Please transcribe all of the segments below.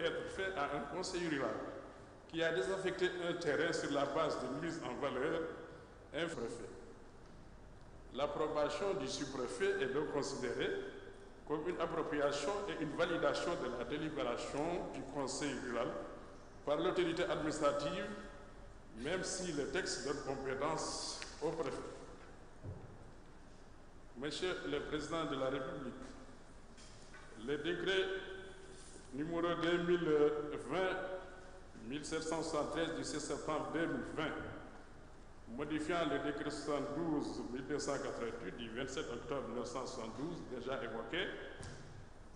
être fait à un conseil rural qui a désaffecté un terrain sur la base de mise en valeur un préfet. L'approbation du sous-préfet est donc considérée comme une appropriation et une validation de la délibération du conseil rural par l'autorité administrative, même si le texte donne compétence au préfet. Monsieur le Président de la République, le décret numéro 2020-1773 du 6 septembre 2020, modifiant le décret 72-1288 du 27 octobre 1972, déjà évoqué,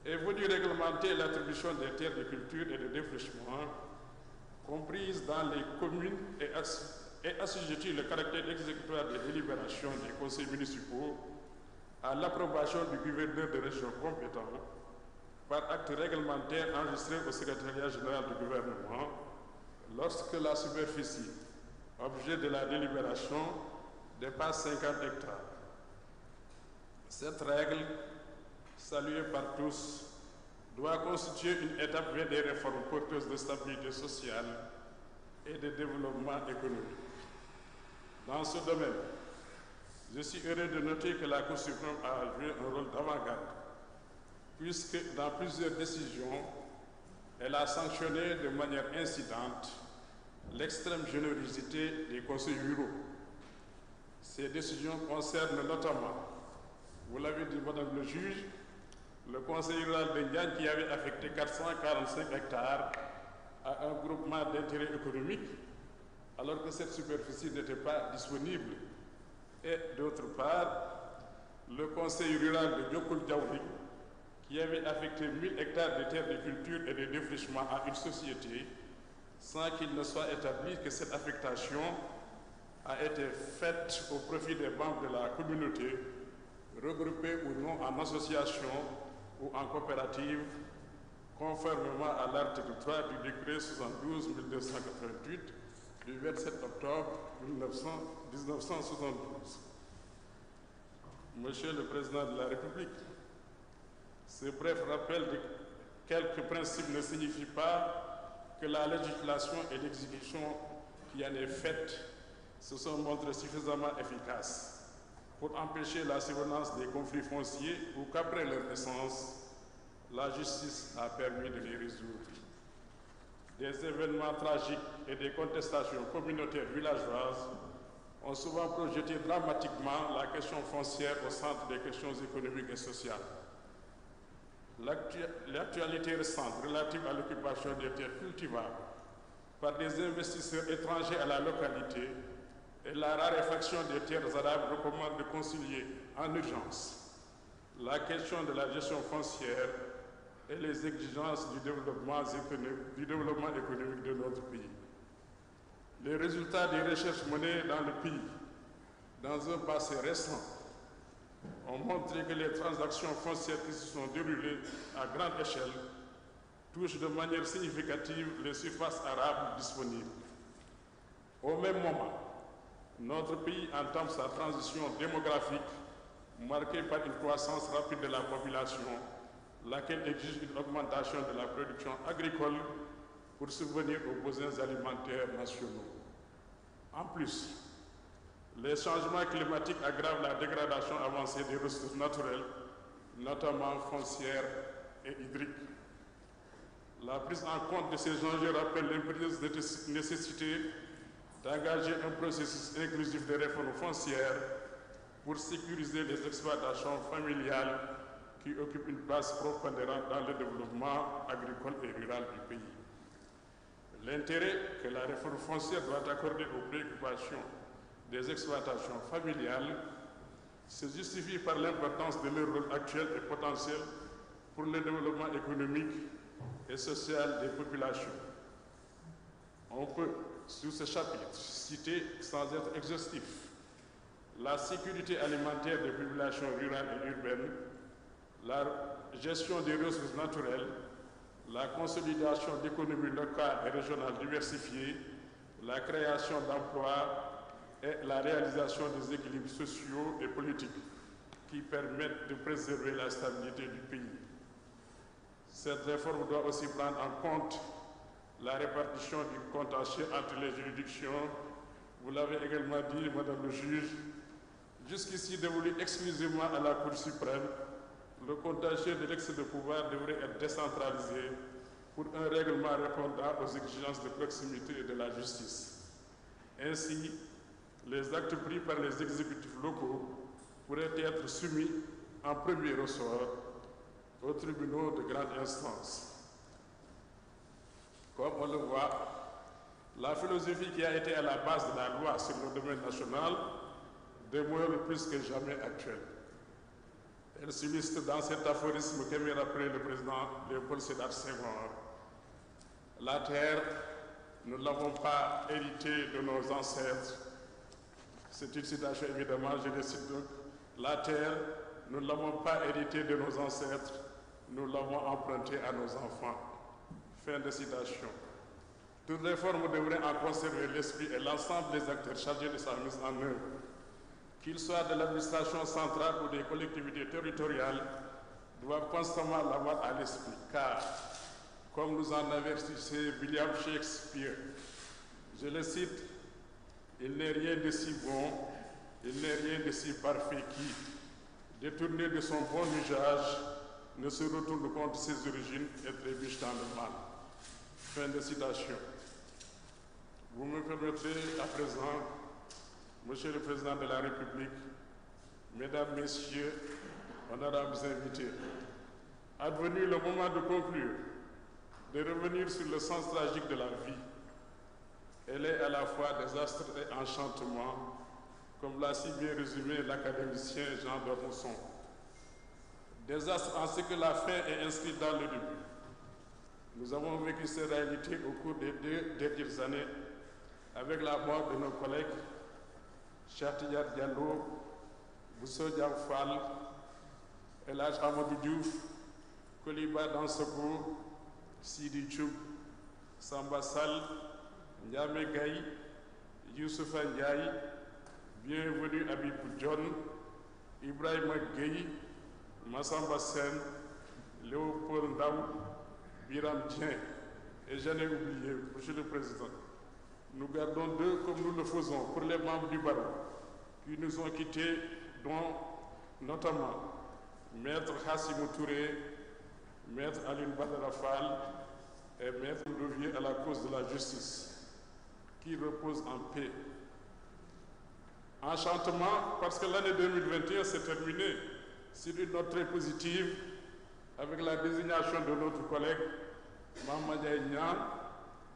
est venu réglementer l'attribution des terres de culture et de défrichement comprises dans les communes et assujettir le caractère exécutoire des délibérations des conseils municipaux à l'approbation du gouverneur de région compétent par acte réglementaire enregistré au secrétariat général du gouvernement lorsque la superficie objet de la délibération dépasse 50 hectares. Cette règle, saluée par tous, doit constituer une étape vers des réformes porteuses de stabilité sociale et de développement économique. Dans ce domaine, je suis heureux de noter que la Cour suprême a joué un rôle d'avant-garde, puisque dans plusieurs décisions, elle a sanctionné de manière incidente l'extrême générosité des conseils ruraux. Ces décisions concernent notamment, vous l'avez dit, Madame le juge, le conseil rural de Ndiagne qui avait affecté 445 hectares à un groupement d'intérêt économique, alors que cette superficie n'était pas disponible. Et d'autre part, le conseil rural de Diokoul-Diaouri, qui avait affecté 1000 hectares de terres de culture et de défrichement à une société, sans qu'il ne soit établi que cette affectation a été faite au profit des membres de la communauté, regroupés ou non en association ou en coopérative, conformément à l'article 3 du décret 72-1288 du 27 octobre 1972. Monsieur le Président de la République, ce bref rappel de quelques principes ne signifie pas que la législation et l'exécution qui en est faite se sont montrées suffisamment efficaces pour empêcher la survenance des conflits fonciers ou qu'après leur naissance, la justice a permis de les résoudre. Des événements tragiques et des contestations communautaires villageoises ont souvent projeté dramatiquement la question foncière au centre des questions économiques et sociales. L'actualité récente relative à l'occupation des terres cultivables par des investisseurs étrangers à la localité et la raréfaction des terres arables recommande de concilier en urgence la question de la gestion foncière et les exigences du développement économique de notre pays. Les résultats des recherches menées dans le pays dans un passé récent ont montré que les transactions foncières qui se sont déroulées à grande échelle touchent de manière significative les surfaces arables disponibles. Au même moment, notre pays entame sa transition démographique marquée par une croissance rapide de la population, laquelle exige une augmentation de la production agricole pour subvenir aux besoins alimentaires nationaux. En plus, les changements climatiques aggravent la dégradation avancée des ressources naturelles, notamment foncières et hydriques. La prise en compte de ces enjeux rappelle l'impérieuse nécessité d'engager un processus inclusif de réforme foncière pour sécuriser les exploitations familiales qui occupent une place prépondérante dans le développement agricole et rural du pays. L'intérêt que la réforme foncière doit accorder aux préoccupations des exploitations familiales se justifie par l'importance de leur rôle actuel et potentiel pour le développement économique et social des populations. On peut, sur ce chapitre, citer sans être exhaustif la sécurité alimentaire des populations rurales et urbaines, la gestion des ressources naturelles, la consolidation d'économies locales et régionales diversifiées, la création d'emplois et la réalisation des équilibres sociaux et politiques qui permettent de préserver la stabilité du pays. Cette réforme doit aussi prendre en compte la répartition du contentieux entre les juridictions. Vous l'avez également dit, Madame le juge, jusqu'ici dévolu exclusivement à la Cour suprême, le contentieux de l'excès de pouvoir devrait être décentralisé pour un règlement répondant aux exigences de proximité et de la justice. Ainsi, les actes pris par les exécutifs locaux pourraient être soumis en premier ressort aux tribunaux de grande instance. Comme on le voit, la philosophie qui a été à la base de la loi sur le domaine national demeure plus que jamais actuelle. Elle s'illustre dans cet aphorisme qu'aimait rappeler le président Léopold Sédar Senghor. La terre, nous ne l'avons pas héritée de nos ancêtres. C'est une citation évidemment, je le cite donc. La terre, nous ne l'avons pas héritée de nos ancêtres, nous l'avons empruntée à nos enfants. Fin de citation. Toute réforme devrait en conserver l'esprit et l'ensemble des acteurs chargés de sa mise en œuvre, qu'ils soient de l'administration centrale ou des collectivités territoriales, doivent constamment l'avoir à l'esprit, car, comme nous en avertissait William Shakespeare, je le cite, « Il n'est rien de si bon, il n'est rien de si parfait qui, détourné de son bon usage, ne se retourne contre ses origines et trébuche dans le mal. » Fin de citation. Vous me permettrez à présent, Monsieur le Président de la République, Mesdames, Messieurs, honorables invités, advenu le moment de conclure, de revenir sur le sens tragique de la vie. Elle est à la fois désastre et enchantement, comme l'a si bien résumé l'académicien Jean d'Ormesson. Désastre en ce que la fin est inscrite dans le début. Nous avons vécu ces réalités au cours des 2 dernières années avec la mort de nos collègues Cheikh Tidiane Diallo, Bousso Diaw-Fall, El Hadj Amadou Diouf, Koliba Dansoko, Sidi Thioub, Samba Sall, Ndiamé Gaye, Youssoufa Ndiaye, bienvenue Abibou Dione, Ibrahima Gueye, Massamba Sen, Léopold Ndaw, Biram Dien, et j'en ai oublié, Monsieur le Président. Nous gardons d'eux comme nous le faisons pour les membres du barreau qui nous ont quittés, dont notamment Maître Hassimou Touré, Maître Aline Badara Fall et Maître Louvier à la cause de la justice, qui reposent en paix. Enchantement parce que l'année 2021 s'est terminée sur une note très positive avec la désignation de notre collègue Mamadou Niang,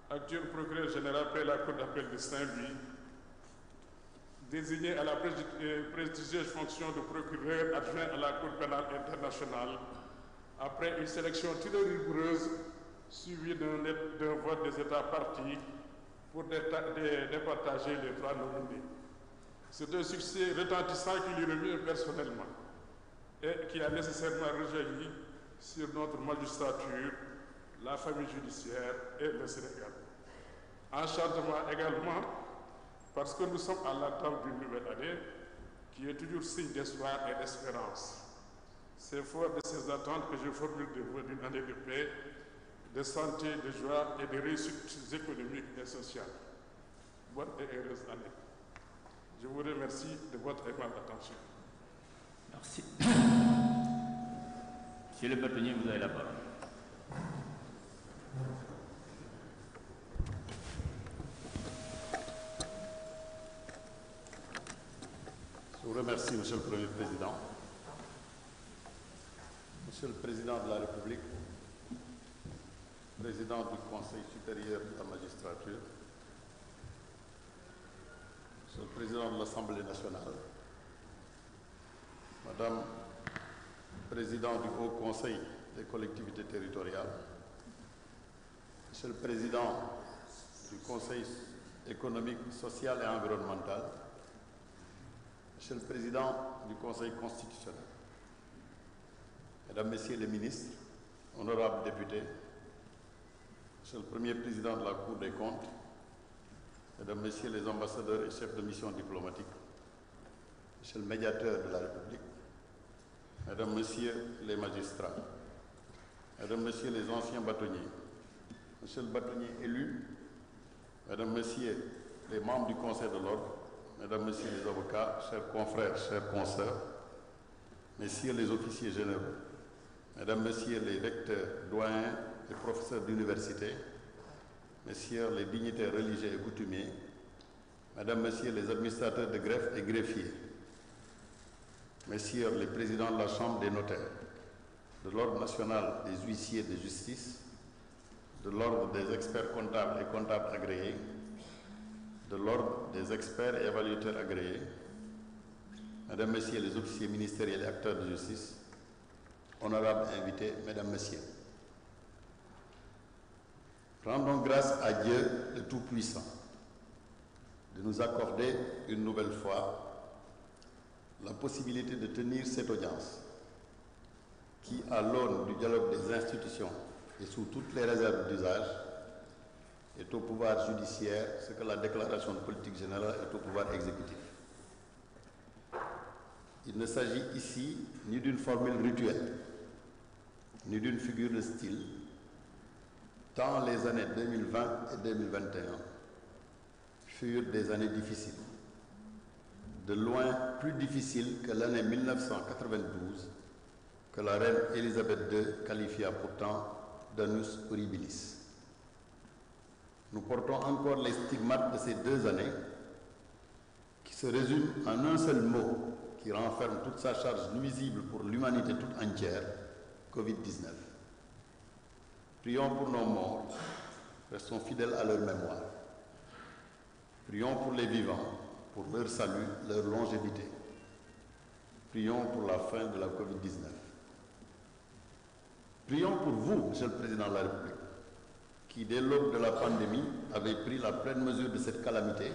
actuel procureur général près la Cour d'appel de Saint-Louis, désigné à la prestigieuse fonction de procureur adjoint à la Cour pénale internationale après une sélection très rigoureuse suivie d'un vote des États partis pour départager les 3 nominés. C'est un succès retentissant qui lui revient personnellement et qui a nécessairement rejailli sur notre magistrature, la famille judiciaire et le Sénégal. Enchantement également parce que nous sommes à l'attente d'une nouvelle année qui est toujours signe d'espoir et d'espérance. C'est fort de ces attentes que je formule de vous d'une année de paix, de santé, de joie et de réussites économiques et sociales. Bonne et heureuse année. Je vous remercie de votre aimable attention. Merci. Monsieur le bâtonnier, vous avez la parole. Je vous remercie, Monsieur le Premier Président. Monsieur le Président de la République, Président du Conseil supérieur de la magistrature, Monsieur le Président de l'Assemblée nationale, Madame Président du Haut Conseil des collectivités territoriales, Monsieur le Président du Conseil économique, social et environnemental, Monsieur le Président du Conseil constitutionnel, Mesdames, Messieurs les ministres, honorables députés, Monsieur le Premier Président de la Cour des comptes, Mesdames, Messieurs les ambassadeurs et chefs de mission diplomatique, Monsieur le médiateur de la République, Mesdames, Messieurs les magistrats, Mesdames, Messieurs les anciens bâtonniers, Monsieur le bâtonnier élu, Mesdames, Messieurs les membres du Conseil de l'Ordre, Mesdames, Messieurs les avocats, chers confrères, chers consoeurs, Messieurs les officiers généraux, Mesdames, Messieurs les recteurs, doyens et professeurs d'université, Messieurs les dignitaires religieux et coutumiers, Mesdames, Messieurs les administrateurs de greffe et greffiers, Messieurs les présidents de la Chambre des notaires, de l'Ordre national des huissiers de justice, de l'Ordre des experts comptables et comptables agréés, de l'Ordre des experts et évaluateurs agréés, Mesdames, Messieurs les officiers ministériels et acteurs de justice, honorables invités, Mesdames, Messieurs. Rendons grâce à Dieu le Tout-Puissant de nous accorder une nouvelle fois la possibilité de tenir cette audience qui, à l'aune du dialogue des institutions et sous toutes les réserves d'usage, est au pouvoir judiciaire ce que la déclaration de politique générale est au pouvoir exécutif. Il ne s'agit ici ni d'une formule rituelle, ni d'une figure de style, tant les années 2020 et 2021 furent des années difficiles, de loin plus difficiles que l'année 1992, que la reine Élisabeth II qualifia pourtant d'annus horribilis. Nous portons encore les stigmates de ces 2 années qui se résument en un seul mot qui renferme toute sa charge nuisible pour l'humanité toute entière, Covid-19. Prions pour nos morts, restons fidèles à leur mémoire. Prions pour les vivants, pour leur salut, leur longévité. Prions pour la fin de la Covid-19. Prions pour vous, Monsieur le Président de la République, qui, dès l'aube de la pandémie, avez pris la pleine mesure de cette calamité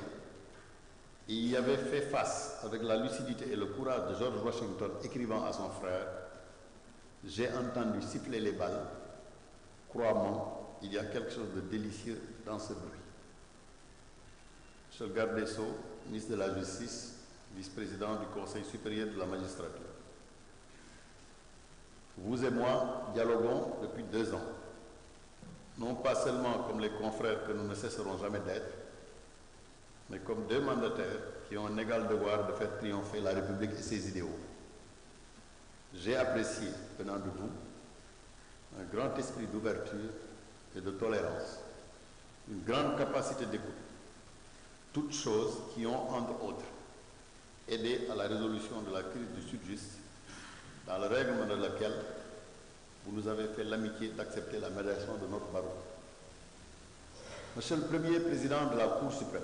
et y avez fait face avec la lucidité et le courage de George Washington écrivant à son frère « J'ai entendu siffler les balles. Crois-moi, il y a quelque chose de délicieux dans ce bruit. » Monsieur le garde des Sceaux, ministre de la Justice, vice-président du Conseil supérieur de la magistrature, vous et moi dialoguons depuis 2 ans, non pas seulement comme les confrères que nous ne cesserons jamais d'être, mais comme 2 mandataires qui ont un égal devoir de faire triompher la République et ses idéaux. J'ai apprécié, venant de vous, un grand esprit d'ouverture et de tolérance, une grande capacité d'écoute, toutes choses qui ont, entre autres, aidé à la résolution de la crise du Sud-Just, dans le règlement de laquelle vous nous avez fait l'amitié d'accepter la médiation de notre barreau. Monsieur le Premier Président de la Cour suprême,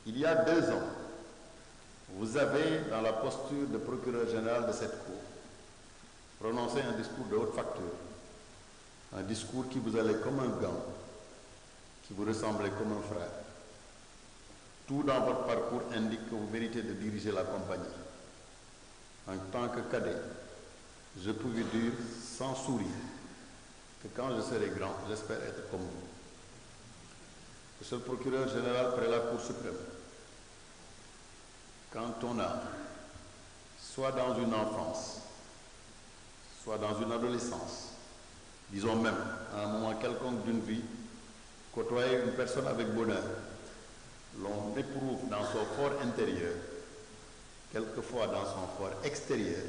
il y a 2 ans, vous avez, dans la posture de procureur général de cette Cour, prononcé un discours de haute facture, un discours qui vous allait comme un gant, qui vous ressemblait comme un frère. Tout dans votre parcours indique que vous méritez de diriger la compagnie. En tant que cadet, je pouvais dire sans sourire que quand je serai grand, j'espère être comme vous. Monsieur le procureur général près la Cour suprême, quand on a, soit dans une enfance, soit dans une adolescence, disons même à un moment quelconque d'une vie, côtoyer une personne avec bonheur, l'on éprouve dans son fort intérieur, quelquefois dans son fort extérieur,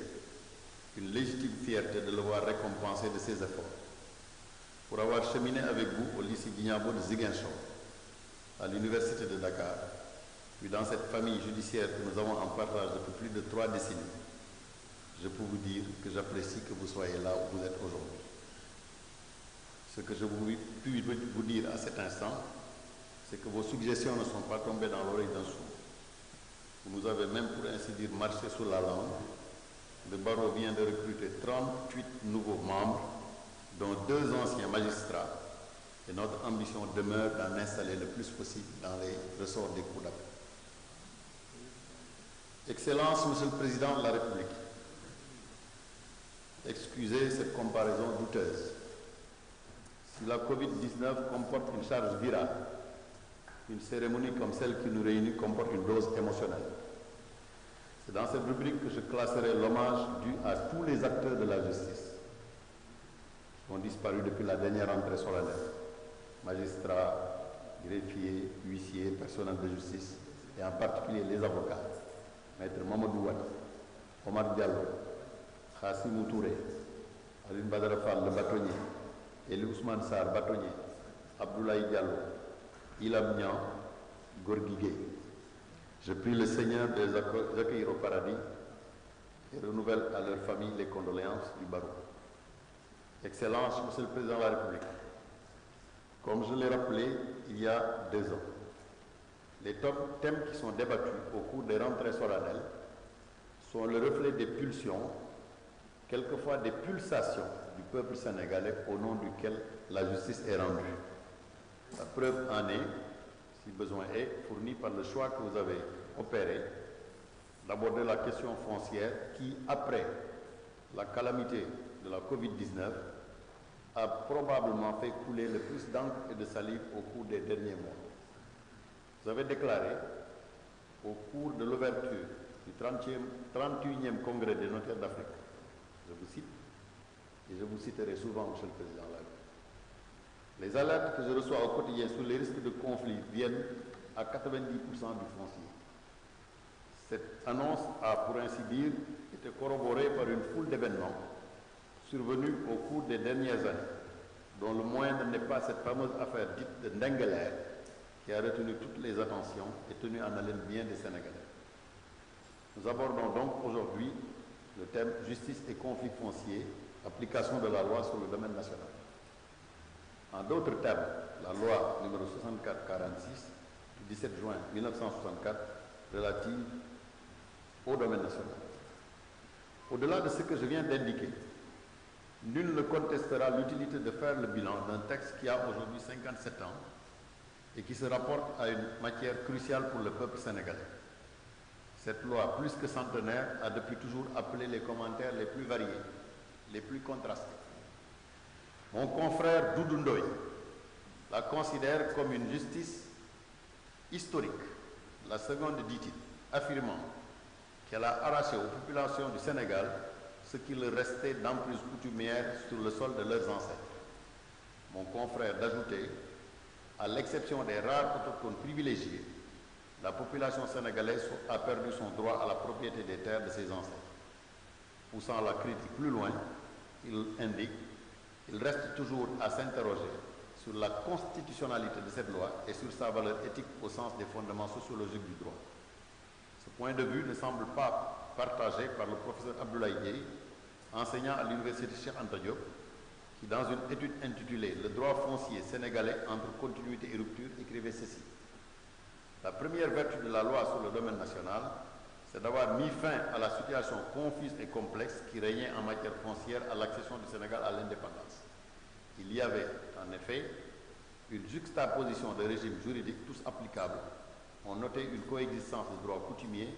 une légitime fierté de le voir récompensé de ses efforts. Pour avoir cheminé avec vous au lycée Guignabo de Ziguinchor, à l'université de Dakar, puis dans cette famille judiciaire que nous avons en partage depuis plus de 3 décennies, je peux vous dire que j'apprécie que vous soyez là où vous êtes aujourd'hui. Ce que je puis vous dire à cet instant, c'est que vos suggestions ne sont pas tombées dans l'oreille d'un sourd. Vous nous avez même, pour ainsi dire, marché sous la langue. Le barreau vient de recruter 38 nouveaux membres, dont 2 anciens magistrats, et notre ambition demeure d'en installer le plus possible dans les ressorts des cours d'appel. Excellence, Monsieur le Président de la République, excusez cette comparaison douteuse. Si la Covid-19 comporte une charge virale, une cérémonie comme celle qui nous réunit comporte une dose émotionnelle. C'est dans cette rubrique que je classerai l'hommage dû à tous les acteurs de la justice. ont disparu depuis la dernière entrée solennelle. Magistrats, greffiers, huissiers, personnel de justice et en particulier les avocats. Maître Mamadou Wade, Omar Diallo, Khassimou Touré, Aline Badara Fall le bâtonnier, Eli Ousmane Sarr bâtonnier, Abdoulaye Diallo, Ilam Niang, Gorgui Gueye. Je prie le Seigneur de les accueillir au paradis et renouvelle à leur famille les condoléances du barreau. Excellence, Monsieur le Président de la République, comme je l'ai rappelé il y a 2 ans, les thèmes qui sont débattus au cours des rentrées solennelles sont le reflet des pulsions, quelquefois des pulsations du peuple sénégalais au nom duquel la justice est rendue. La preuve en est, si besoin est, fournie par le choix que vous avez opéré d'aborder la question foncière qui, après la calamité de la Covid-19, a probablement fait couler le plus d'encre et de salive au cours des derniers mois. Vous avez déclaré, au cours de l'ouverture du 31e congrès des notaires d'Afrique, je vous cite, et je vous citerai souvent, Monsieur le Président de la République, les alertes que je reçois au quotidien sur les risques de conflit viennent à 90% du foncier. Cette annonce a, pour ainsi dire, été corroborée par une foule d'événements survenus au cours des dernières années, dont le moindre n'est pas cette fameuse affaire dite de Ndengeler, qui a retenu toutes les attentions et tenu en haleine bien des Sénégalais. Nous abordons donc aujourd'hui le thème justice et conflit foncier, application de la loi sur le domaine national. En d'autres termes, la loi numéro 64-46 du 17 juin 1964 relative au domaine national. Au-delà de ce que je viens d'indiquer, nul ne contestera l'utilité de faire le bilan d'un texte qui a aujourd'hui 57 ans et qui se rapporte à une matière cruciale pour le peuple sénégalais. Cette loi, plus que centenaire, a depuis toujours appelé les commentaires les plus variés, les plus contrastés. Mon confrère Doudou Ndoye la considère comme une justice historique, la seconde dit-il, affirmant qu'elle a arraché aux populations du Sénégal ce qui leur restait d'emprise coutumière sur le sol de leurs ancêtres. Mon confrère d'ajouter, à l'exception des rares autochtones privilégiés, la population sénégalaise a perdu son droit à la propriété des terres de ses ancêtres. Poussant la critique plus loin, il indique qu'il reste toujours à s'interroger sur la constitutionnalité de cette loi et sur sa valeur éthique au sens des fondements sociologiques du droit. Ce point de vue ne semble pas partagé par le professeur Abdoulaye Gueye, enseignant à l'université Cheikh Anta Diop, qui, dans une étude intitulée « Le droit foncier sénégalais entre continuité et rupture », écrivait ceci. La première vertu de la loi sur le domaine national, c'est d'avoir mis fin à la situation confuse et complexe qui régnait en matière foncière à l'accession du Sénégal à l'indépendance. Il y avait, en effet, une juxtaposition de régimes juridiques tous applicables. On notait une coexistence de droits coutumiers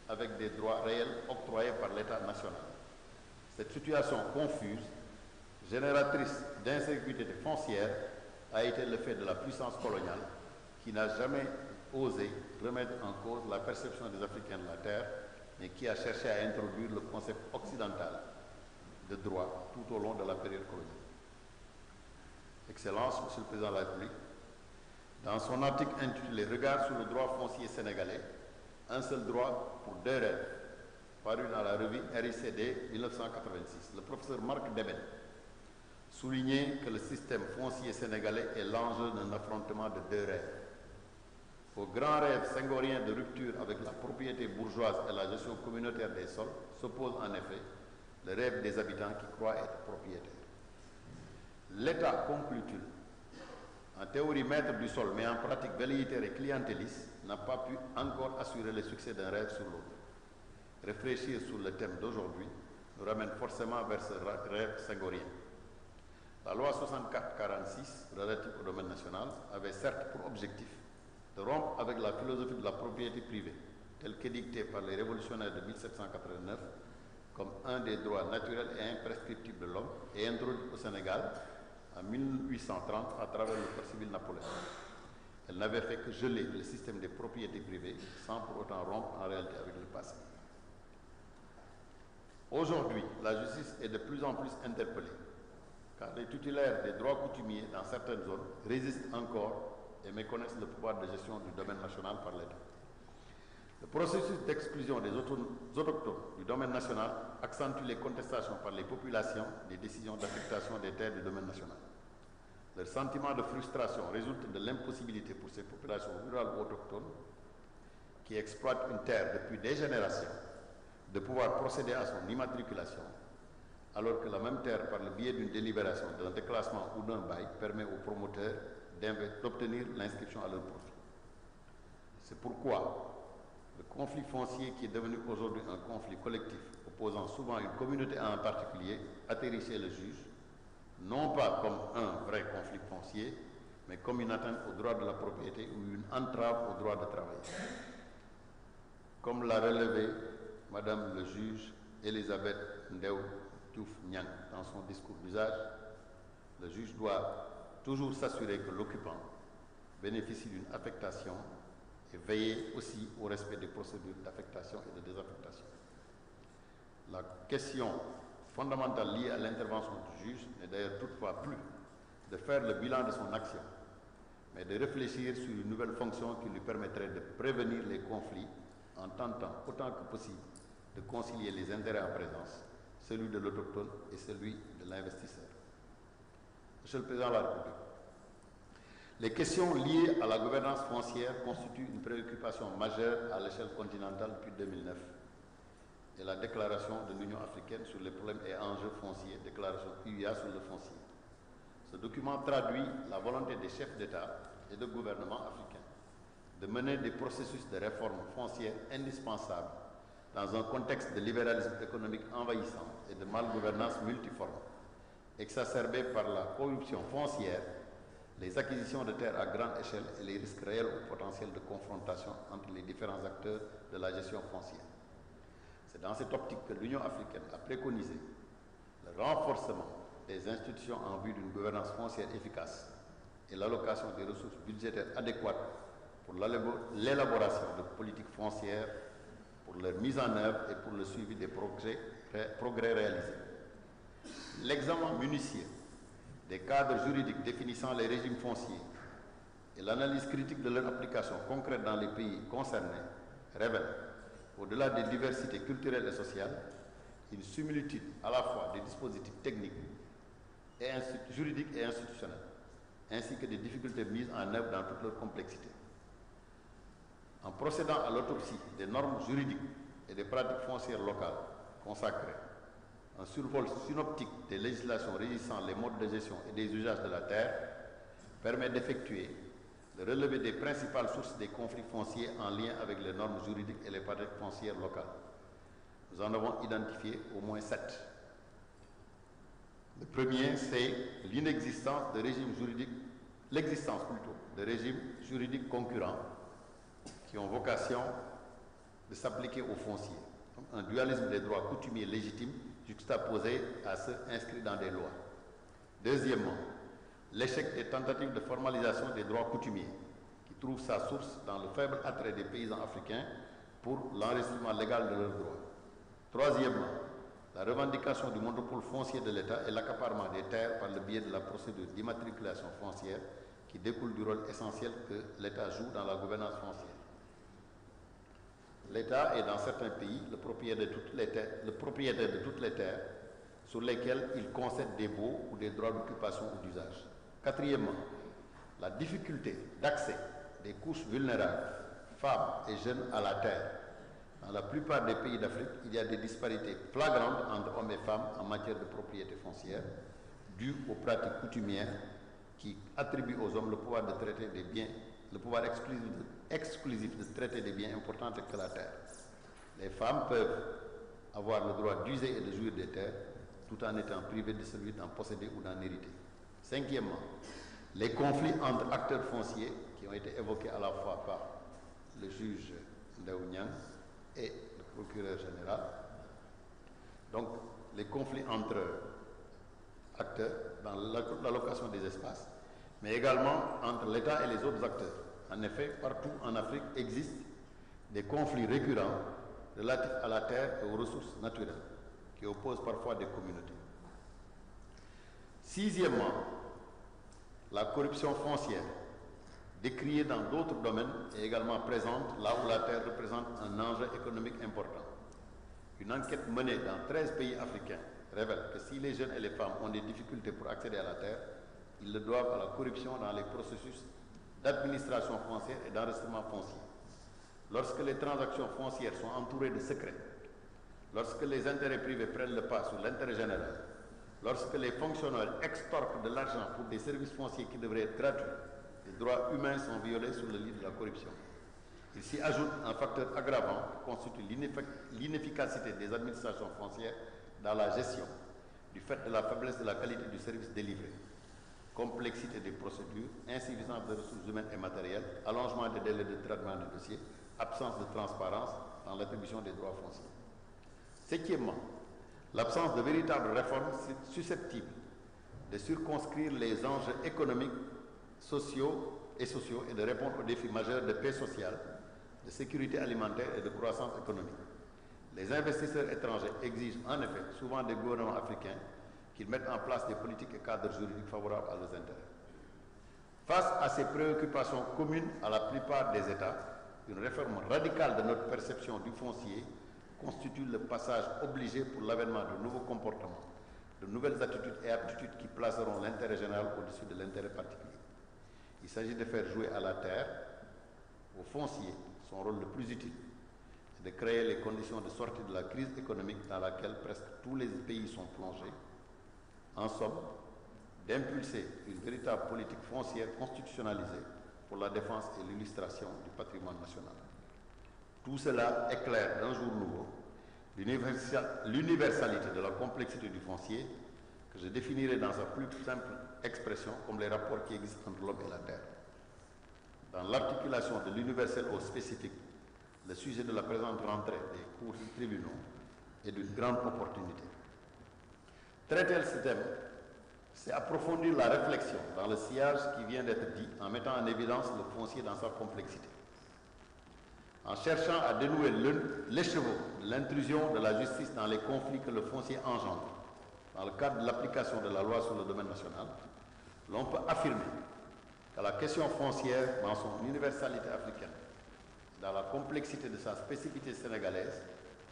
avec des droits réels octroyés par l'État national. Cette situation confuse, génératrice d'insécurité foncière, a été le fait de la puissance coloniale qui n'a jamais osé remettre en cause la perception des Africains de la terre, mais qui a cherché à introduire le concept occidental de droit tout au long de la période coloniale. Excellence, Monsieur le Président de la République, dans son article intitulé « Regard sur le droit foncier sénégalais, un seul droit pour 2 rêves », paru dans la revue RICD 1986, le professeur Marc Deben soulignait que le système foncier sénégalais est l'enjeu d'un affrontement de 2 rêves. Au grand rêve senghorien de rupture avec la propriété bourgeoise et la gestion communautaire des sols s'oppose en effet le rêve des habitants qui croient être propriétaires. L'État, conclut-il, en théorie maître du sol, mais en pratique velléitaire et clientéliste, n'a pas pu encore assurer le succès d'un rêve sur l'autre. Réfléchir sur le thème d'aujourd'hui nous ramène forcément vers ce rêve senghorien. La loi 64-46, relative au domaine national, avait certes pour objectif de rompre avec la philosophie de la propriété privée, telle qu'édictée par les révolutionnaires de 1789, comme un des droits naturels et imprescriptibles de l'homme, et introduite au Sénégal en 1830 à travers le Code civil napoléonien. Elle n'avait fait que geler le système des propriétés privées sans pour autant rompre en réalité avec le passé. Aujourd'hui, la justice est de plus en plus interpellée car les titulaires des droits coutumiers dans certaines zones résistent encore et méconnaissent le pouvoir de gestion du domaine national par l'État. Le processus d'exclusion des autochtones du domaine national accentue les contestations par les populations des décisions d'affectation des terres du domaine national. Leur sentiment de frustration résulte de l'impossibilité pour ces populations rurales ou autochtones qui exploitent une terre depuis des générations de pouvoir procéder à son immatriculation, alors que la même terre, par le biais d'une délibération, d'un déclassement ou d'un bail, permet aux promoteurs d'obtenir l'inscription à leur profit. C'est pourquoi le conflit foncier, qui est devenu aujourd'hui un conflit collectif opposant souvent une communauté à un particulier, atterrit chez le juge, non pas comme un vrai conflit foncier, mais comme une atteinte au droit de la propriété ou une entrave au droit de travailler. Comme l'a relevé Madame le juge Elisabeth Ndeu Diouf Niang dans son discours d'usage, le juge doit toujours s'assurer que l'occupant bénéficie d'une affectation et veiller aussi au respect des procédures d'affectation et de désaffectation. La question fondamentale liée à l'intervention du juge n'est d'ailleurs toutefois plus de faire le bilan de son action, mais de réfléchir sur une nouvelle fonction qui lui permettrait de prévenir les conflits en tentant autant que possible de concilier les intérêts en présence, celui de l'autochtone et celui de l'investisseur. Monsieur le Président de la République, les questions liées à la gouvernance foncière constituent une préoccupation majeure à l'échelle continentale depuis 2009 et la déclaration de l'Union africaine sur les problèmes et enjeux fonciers, déclaration UIA sur le foncier. Ce document traduit la volonté des chefs d'État et de gouvernement africains de mener des processus de réforme foncière indispensables dans un contexte de libéralisme économique envahissant et de malgouvernance multiforme, exacerbée par la corruption foncière, les acquisitions de terres à grande échelle et les risques réels ou potentiels de confrontation entre les différents acteurs de la gestion foncière. C'est dans cette optique que l'Union africaine a préconisé le renforcement des institutions en vue d'une gouvernance foncière efficace et l'allocation des ressources budgétaires adéquates pour l'élaboration de politiques foncières, pour leur mise en œuvre et pour le suivi des progrès réalisés. L'examen minutieux des cadres juridiques définissant les régimes fonciers et l'analyse critique de leur application concrète dans les pays concernés révèlent, au-delà des diversités culturelles et sociales, une similitude à la fois des dispositifs techniques et juridiques et institutionnels, ainsi que des difficultés mises en œuvre dans toute leur complexité. En procédant à l'autopsie des normes juridiques et des pratiques foncières locales consacrées, un survol synoptique des législations régissant les modes de gestion et des usages de la terre permet d'effectuer le relevé des principales sources des conflits fonciers en lien avec les normes juridiques et les pratiques foncières locales. Nous en avons identifié au moins 7. Le premier, c'est l'existence de régimes juridiques concurrents qui ont vocation de s'appliquer aux fonciers. Donc, un dualisme des droits coutumiers légitimes juxtaposé à ceux inscrits dans des lois. Deuxièmement, l'échec des tentatives de formalisation des droits coutumiers, qui trouve sa source dans le faible attrait des paysans africains pour l'enregistrement légal de leurs droits. Troisièmement, la revendication du monopole foncier de l'État et l'accaparement des terres par le biais de la procédure d'immatriculation foncière qui découle du rôle essentiel que l'État joue dans la gouvernance foncière. L'État est dans certains pays le propriétaire de toutes les terres sur lesquelles il concède des baux ou des droits d'occupation ou d'usage. Quatrièmement, la difficulté d'accès des couches vulnérables, femmes et jeunes à la terre. Dans la plupart des pays d'Afrique, il y a des disparités flagrantes entre hommes et femmes en matière de propriété foncière, dues aux pratiques coutumières qui attribuent aux hommes le pouvoir de traiter des biens, le pouvoir exclusif de traiter des biens importants que la terre. Les femmes peuvent avoir le droit d'user et de jouir des terres tout en étant privées de celui d'en posséder ou d'en hériter. Cinquièmement, les conflits entre acteurs fonciers qui ont été évoqués à la fois par le juge Ndeu Niang et le procureur général. Donc, les conflits entre acteurs dans l'allocation des espaces, mais également entre l'État et les autres acteurs. En effet, partout en Afrique existent des conflits récurrents relatifs à la terre et aux ressources naturelles qui opposent parfois des communautés. Sixièmement, la corruption foncière, décriée dans d'autres domaines, est également présente là où la terre représente un enjeu économique important. Une enquête menée dans 13 pays africains révèle que si les jeunes et les femmes ont des difficultés pour accéder à la terre, ils le doivent à la corruption dans les processus d'administration foncière et d'enregistrement foncier. Lorsque les transactions foncières sont entourées de secrets, lorsque les intérêts privés prennent le pas sur l'intérêt général, lorsque les fonctionnaires extorquent de l'argent pour des services fonciers qui devraient être gratuits, les droits humains sont violés sous le lit de la corruption. Il s'y ajoute un facteur aggravant qui constitue l'inefficacité des administrations foncières dans la gestion, du fait de la faiblesse de la qualité du service délivré, complexité des procédures, insuffisance de ressources humaines et matérielles, allongement des délais de traitement des dossiers, absence de transparence dans l'attribution des droits fonciers. Septièmement, l'absence de véritables réformes susceptibles de circonscrire les enjeux économiques, sociaux et de répondre aux défis majeurs de paix sociale, de sécurité alimentaire et de croissance économique. Les investisseurs étrangers exigent en effet souvent des gouvernements africains qu'ils mettent en place des politiques et cadres juridiques favorables à leurs intérêts. Face à ces préoccupations communes à la plupart des États, une réforme radicale de notre perception du foncier constitue le passage obligé pour l'avènement de nouveaux comportements, de nouvelles attitudes et aptitudes qui placeront l'intérêt général au-dessus de l'intérêt particulier. Il s'agit de faire jouer à la terre, au foncier, son rôle le plus utile, et de créer les conditions de sortie de la crise économique dans laquelle presque tous les pays sont plongés. En somme, d'impulser une véritable politique foncière constitutionnalisée pour la défense et l'illustration du patrimoine national. Tout cela éclaire d'un jour nouveau l'universalité de la complexité du foncier que je définirai dans sa plus simple expression comme les rapports qui existent entre l'homme et la terre. Dans l'articulation de l'universel au spécifique, le sujet de la présente rentrée des cours et tribunaux est d'une grande opportunité. Traiter ce thème, c'est approfondir la réflexion dans le sillage qui vient d'être dit en mettant en évidence le foncier dans sa complexité. En cherchant à dénouer l'écheveau de l'intrusion de la justice dans les conflits que le foncier engendre, dans le cadre de l'application de la loi sur le domaine national, l'on peut affirmer que la question foncière, dans son universalité africaine, dans la complexité de sa spécificité sénégalaise,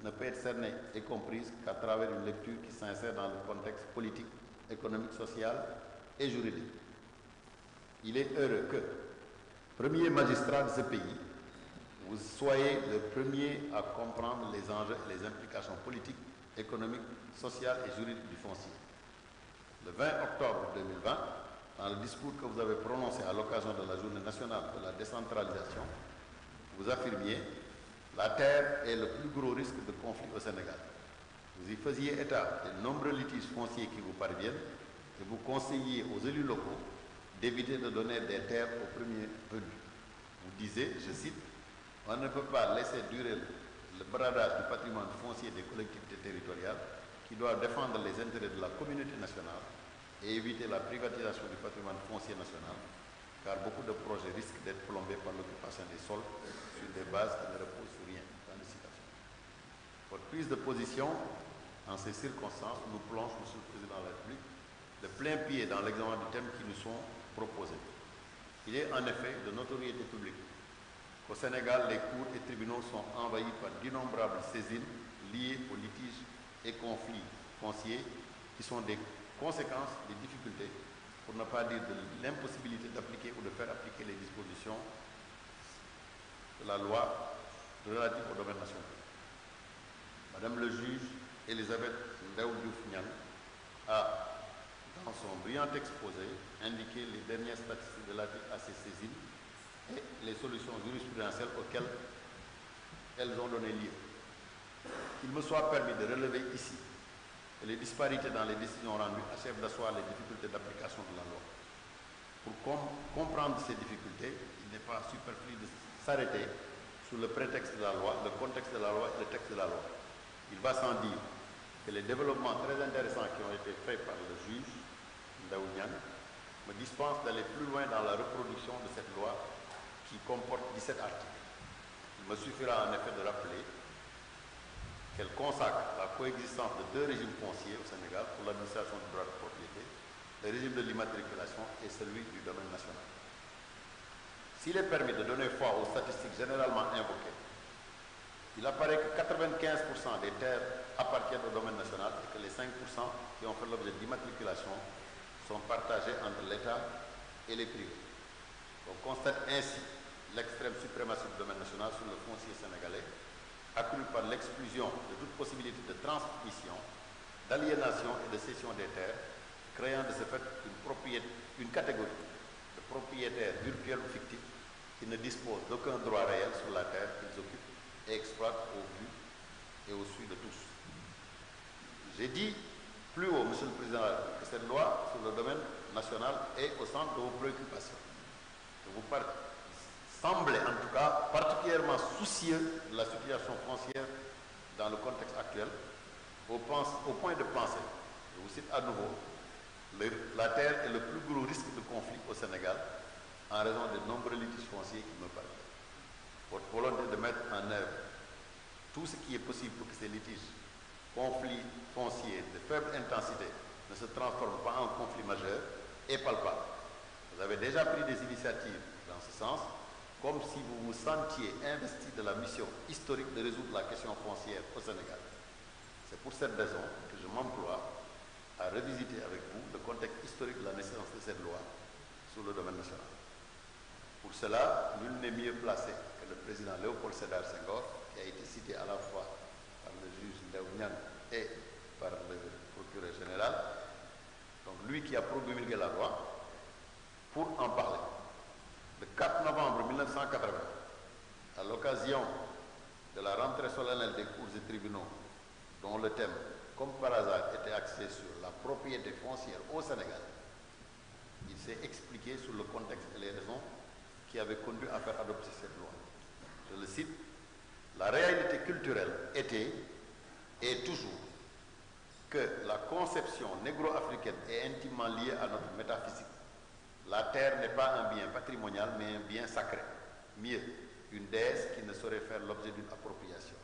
ne peut être cernée et comprise qu'à travers une lecture qui s'insère dans le contexte politique, économique, social et juridique. Il est heureux que, premier magistrat de ce pays, vous soyez le premier à comprendre les enjeux et les implications politiques, économiques, sociales et juridiques du foncier. Le 20 octobre 2020, dans le discours que vous avez prononcé à l'occasion de la Journée nationale de la décentralisation, vous affirmiez « La terre est le plus gros risque de conflit au Sénégal ». Vous y faisiez état de nombreux litiges fonciers qui vous parviennent et vous conseilliez aux élus locaux d'éviter de donner des terres aux premiers venus. Vous disiez, je cite, « On ne peut pas laisser durer le bradage du patrimoine foncier des collectivités territoriales qui doivent défendre les intérêts de la communauté nationale et éviter la privatisation du patrimoine foncier national, car beaucoup de projets risquent d'être plombés par l'occupation des sols sur des bases qui ne reposent sur rien. » Votre prise de position en ces circonstances nous plonge, Monsieur le Président de la République, de plein pied dans l'examen du thème qui nous sont proposés. Il est en effet de notoriété publique qu'au Sénégal, les cours et tribunaux sont envahis par d'innombrables saisines liées aux litiges et conflits fonciers qui sont des conséquences des difficultés, pour ne pas dire de l'impossibilité d'appliquer ou de faire appliquer les dispositions de la loi relative au domaine national. Madame le juge Elisabeth Ndao Diouf Niane a, dans son brillant exposé, indiqué les dernières statistiques relatives à ces saisines et les solutions jurisprudentielles auxquelles elles ont donné lieu. Il me soit permis de relever ici que les disparités dans les décisions rendues achèvent d'asseoir les difficultés d'application de la loi. Pour comprendre ces difficultés, il n'est pas superflu de s'arrêter sous le prétexte de la loi, le contexte de la loi et le texte de la loi. Il va sans dire que les développements très intéressants qui ont été faits par le juge Ndao Niane me dispensent d'aller plus loin dans la reproduction de cette loi qui comporte 17 articles. Il me suffira en effet de rappeler qu'elle consacre la coexistence de deux régimes fonciers au Sénégal pour l'administration du droit de propriété, le régime de l'immatriculation et celui du domaine national. S'il est permis de donner foi aux statistiques généralement invoquées, il apparaît que 95% des terres appartiennent au domaine national et que les 5% qui ont fait l'objet d'immatriculation sont partagés entre l'État et les privés. On constate ainsi l'extrême suprématie du domaine national sur le foncier sénégalais, accrue par l'exclusion de toute possibilité de transmission, d'aliénation et de cession des terres, créant de ce fait une catégorie de propriétaires virtuels ou fictifs qui ne disposent d'aucun droit réel sur la terre qu'ils occupent et exploitent au vu et au su de tous. J'ai dit plus haut, Monsieur le Président, que cette loi sur le domaine national est au centre de vos préoccupations. Que vous semblez en tout cas particulièrement soucieux de la situation foncière dans le contexte actuel, au point de penser, je vous cite à nouveau, la terre est le plus gros risque de conflit au Sénégal en raison des nombreux litiges fonciers qui me parlent. Votre volonté de mettre en œuvre tout ce qui est possible pour que ces litiges, conflits fonciers de faible intensité ne se transforment pas en conflit majeur est palpable. Vous avez déjà pris des initiatives dans ce sens, comme si vous vous sentiez investi de la mission historique de résoudre la question foncière au Sénégal. C'est pour cette raison que je m'emploie à revisiter avec vous le contexte historique de la naissance de cette loi sur le domaine national. Pour cela, nul n'est mieux placé que le président Léopold Sédar Senghor, qui a été cité à la fois par le juge Ndao Niang et par le procureur général, donc lui qui a promulgué la loi, pour en parler. Le 4 novembre 1980, à l'occasion de la rentrée solennelle des cours et tribunaux, dont le thème, comme par hasard, était axé sur la propriété foncière au Sénégal, il s'est expliqué sur le contexte et les raisons qui avaient conduit à faire adopter cette loi. Je le cite, la réalité culturelle était et toujours que la conception négro-africaine est intimement liée à notre métaphysique. La terre n'est pas un bien patrimonial, mais un bien sacré. Mieux, une déesse qui ne saurait faire l'objet d'une appropriation.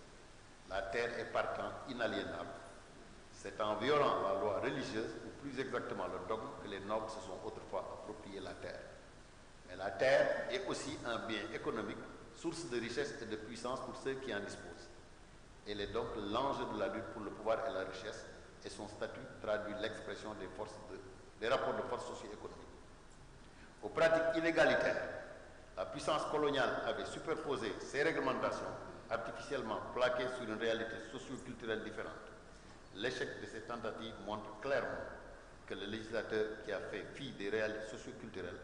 La terre est partant inaliénable. C'est en violant la loi religieuse, ou plus exactement le dogme, que les nobles se sont autrefois approprié la terre. Mais la terre est aussi un bien économique, source de richesse et de puissance pour ceux qui en disposent. Elle est donc l'enjeu de la lutte pour le pouvoir et la richesse, et son statut traduit l'expression des rapports de force socio-économiques. Aux pratiques inégalitaires, la puissance coloniale avait superposé ces réglementations artificiellement plaquées sur une réalité socio-culturelle différente. L'échec de ces tentatives montre clairement que le législateur qui a fait fi des réalités socio-culturelles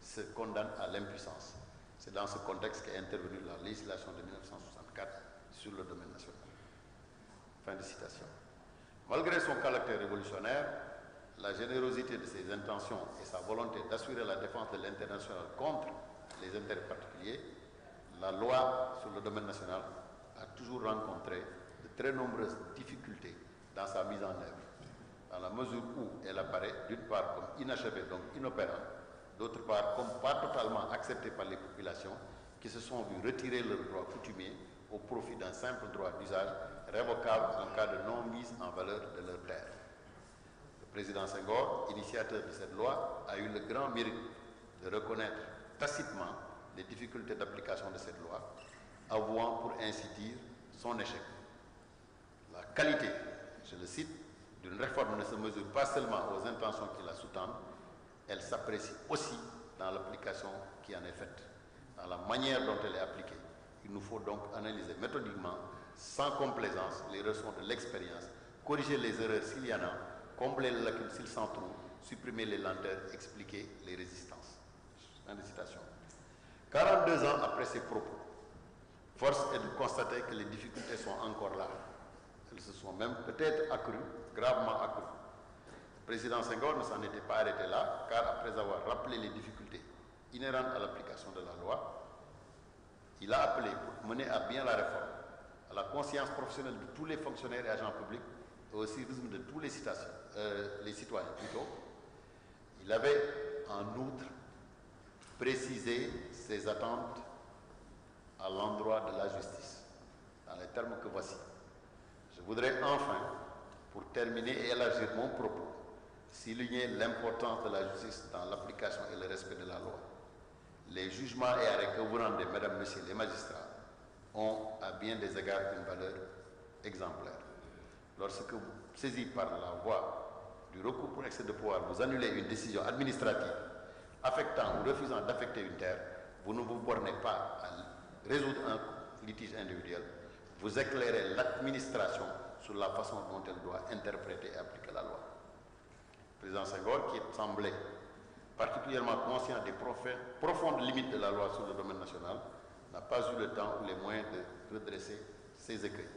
se condamne à l'impuissance. C'est dans ce contexte qu'est intervenue la législation de 1964 sur le domaine national. Fin de citation. Malgré son caractère révolutionnaire, la générosité de ses intentions et sa volonté d'assurer la défense de l'international contre les intérêts particuliers, la loi sur le domaine national a toujours rencontré de très nombreuses difficultés dans sa mise en œuvre, dans la mesure où elle apparaît d'une part comme inachevée, donc inopérante, d'autre part comme pas totalement acceptée par les populations qui se sont vues retirer leurs droits coutumiers au profit d'un simple droit d'usage révocable en cas de non-mise en valeur de leurs terres. Le président Senghor, initiateur de cette loi, a eu le grand mérite de reconnaître tacitement les difficultés d'application de cette loi, avouant pour ainsi dire son échec. La qualité, je le cite, d'une réforme ne se mesure pas seulement aux intentions qui la sous-tendent, elle s'apprécie aussi dans l'application qui en est faite, dans la manière dont elle est appliquée. Il nous faut donc analyser méthodiquement, sans complaisance, les leçons de l'expérience, corriger les erreurs s'il y en a, combler les lacunes s'il s'en trouve, supprimer les lenteurs, expliquer les résistances. Fin de citation. 42 ans après ces propos, force est de constater que les difficultés sont encore là. Elles se sont même peut-être accrues, gravement accrues. Le président Senghor ne s'en était pas arrêté là, car après avoir rappelé les difficultés inhérentes à l'application de la loi, il a appelé pour mener à bien la réforme, à la conscience professionnelle de tous les fonctionnaires et agents publics et au civisme de tous les citoyens plutôt. Il avait en outre précisé ses attentes à l'endroit de la justice, dans les termes que voici. Je voudrais enfin, pour terminer et élargir mon propos, souligner l'importance de la justice dans l'application et le respect de la loi. Les jugements et arrêts que vous rendez, mesdames, messieurs les magistrats, ont à bien des égards une valeur exemplaire. Lorsque vous, saisi par la voie du recours pour excès de pouvoir, vous annulez une décision administrative affectant ou refusant d'affecter une terre, vous ne vous bornez pas à résoudre un litige individuel, vous éclairez l'administration sur la façon dont elle doit interpréter et appliquer la loi. Le président Senghor, qui semblait particulièrement conscient des profondes limites de la loi sur le domaine national, n'a pas eu le temps ou les moyens de redresser ses écueils.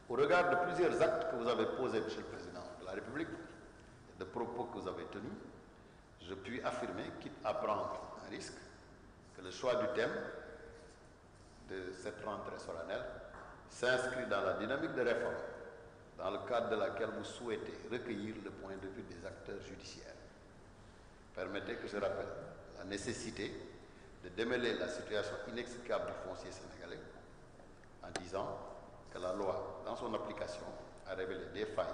Au regard de plusieurs actes que vous avez posés, Monsieur le Président de la République, et de propos que vous avez tenus, je puis affirmer, quitte à prendre un risque, que le choix du thème de cette rentrée solennelle s'inscrit dans la dynamique de réforme, dans le cadre de laquelle vous souhaitez recueillir le point de vue des acteurs judiciaires. Permettez que je rappelle la nécessité de démêler la situation inextricable du foncier sénégalais en disant que la loi, dans son application, a révélé des failles,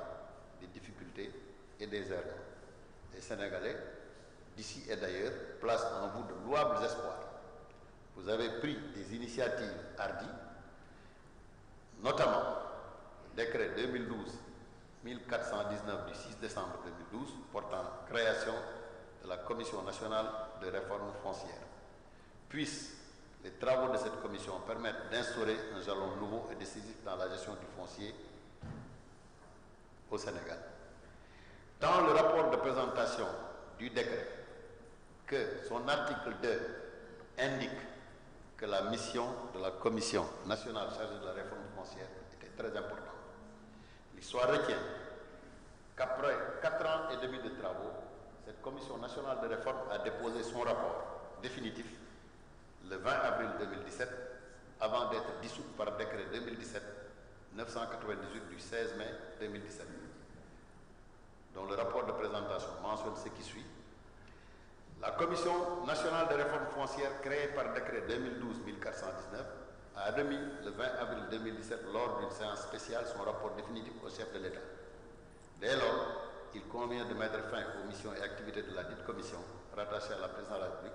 des difficultés et des erreurs. Les Sénégalais, d'ici et d'ailleurs, placent en vous de louables espoirs. Vous avez pris des initiatives hardies, notamment le décret 2012-1419 du 6 décembre 2012 portant création de la Commission nationale de réforme foncière. Puissent les travaux de cette commission permettre d'instaurer un jalon nouveau et décisif dans la gestion du foncier au Sénégal. Dans le rapport de présentation du décret, que son article 2 indique que la mission de la Commission nationale chargée de la réforme foncière était très importante. L'histoire retient qu'après 4 ans et demi de travaux, cette Commission nationale de réforme a déposé son rapport définitif le 20 avril 2017, avant d'être dissoute par décret 2017-998 du 16 mai 2017, dont le rapport de présentation mentionne ce qui suit. La Commission nationale de réforme foncière, créée par décret 2012-1419, a remis le 20 avril 2017, lors d'une séance spéciale, son rapport définitif au chef de l'État. Dès lors, il convient de mettre fin aux missions et activités de la dite commission, rattachée à la présidence de la République,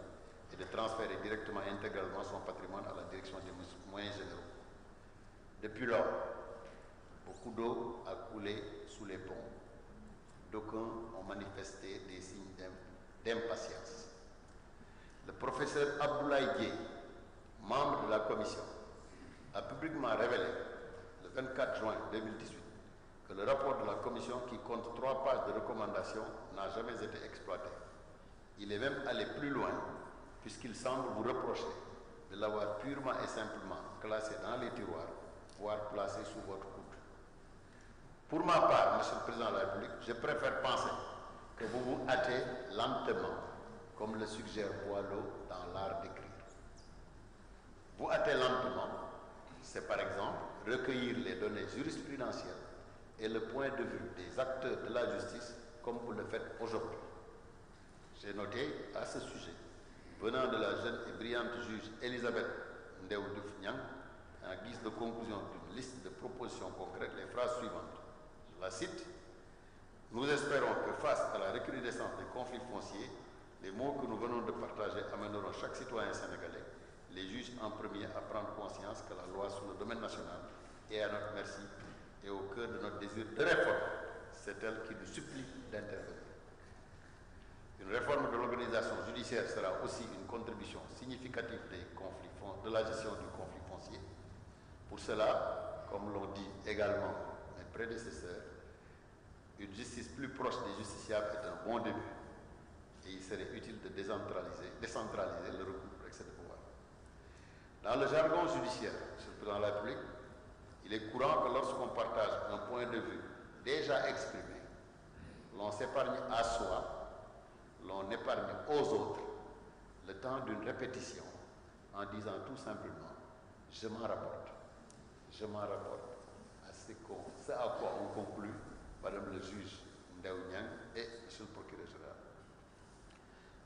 et de transférer directement et intégralement son patrimoine à la direction des moyens généraux. Depuis lors, beaucoup d'eau a coulé sous les ponts. D'aucuns ont manifesté des signes d'impatience. Le professeur Abdoulaye Dièye, membre de la commission, a publiquement révélé le 24 juin 2018 que le rapport de la commission, qui compte 3 pages de recommandations, n'a jamais été exploité. Il est même allé plus loin, puisqu'il semble vous reprocher de l'avoir purement et simplement classé dans les tiroirs, voire placé sous votre coude. Pour ma part, Monsieur le Président de la République, je préfère penser que vous vous hâtez lentement, comme le suggère Boileau dans l'art d'écrire. Vous hâtez lentement, c'est par exemple recueillir les données jurisprudentielles et le point de vue des acteurs de la justice, comme vous le faites aujourd'hui. J'ai noté à ce sujet, venant de la jeune et brillante juge Elisabeth Ndéou Diouf Niang, en guise de conclusion d'une liste de propositions concrètes, les phrases suivantes. Je la cite. Nous espérons que face à la recrudescence des conflits fonciers, les mots que nous venons de partager amèneront chaque citoyen sénégalais, les juges en premier, à prendre conscience que la loi sur le domaine national est à notre merci et au cœur de notre désir de réforme. C'est elle qui nous supplie d'intervenir. Une réforme de l'organisation judiciaire sera aussi une contribution significative de la gestion du conflit foncier. Pour cela, comme l'ont dit également mes prédécesseurs, une justice plus proche des justiciables est un bon début et il serait utile de décentraliser le recours pour excès de pouvoir. Dans le jargon judiciaire, Monsieur le Président de la République, il est courant que lorsqu'on partage un point de vue déjà exprimé, l'on s'épargne à soi, l'on épargne aux autres le temps d'une répétition en disant tout simplement « je m'en rapporte ». Je m'en rapporte à ce à quoi on conclut Madame le juge Ndéou Niang et Monsieur le procureur général.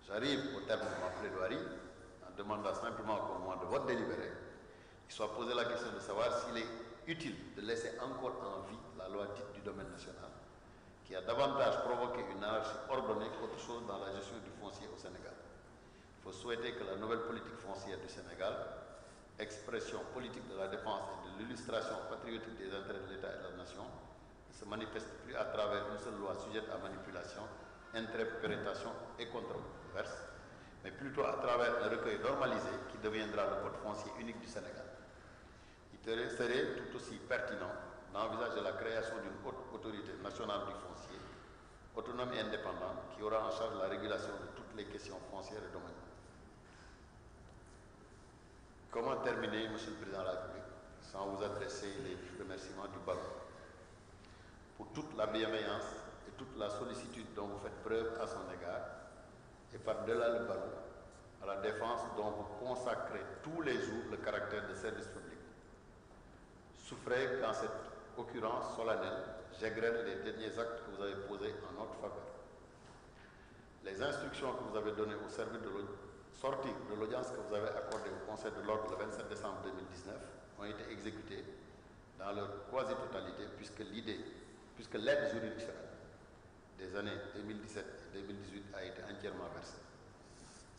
J'arrive au terme de ma plaidoirie en demandant simplement qu'au moment de vote délibéré, il soit posé la question de savoir s'il est utile de laisser encore en vie la loi dite du domaine national qui a davantage provoqué une anarchie ordonnée qu'autre chose dans la gestion du foncier au Sénégal. Il faut souhaiter que la nouvelle politique foncière du Sénégal, expression politique de la défense et de l'illustration patriotique des intérêts de l'État et de la nation, ne se manifeste plus à travers une seule loi sujette à manipulation, interprétation et controverse, mais plutôt à travers un recueil normalisé qui deviendra le code foncier unique du Sénégal. Il serait tout aussi pertinent d'envisager la création d'une haute autorité nationale du foncier, autonome et indépendante, qui aura en charge la régulation de toutes les questions foncières et domaniales. Comment terminer, Monsieur le Président de la République, sans vous adresser les remerciements du barreau pour toute la bienveillance et toute la sollicitude dont vous faites preuve à son égard, et par-delà le barreau, à la défense dont vous consacrez tous les jours le caractère de service public. Souffrez qu'en cette occurrence solennelle, j'égrène les derniers actes que vous avez posés en notre faveur. Les instructions que vous avez données au service de sortie de l'audience que vous avez accordée au Conseil de l'Ordre le 27 décembre 2019 ont été exécutées dans leur quasi-totalité puisque l'aide juridictionnelle des années 2017 et 2018 a été entièrement versée.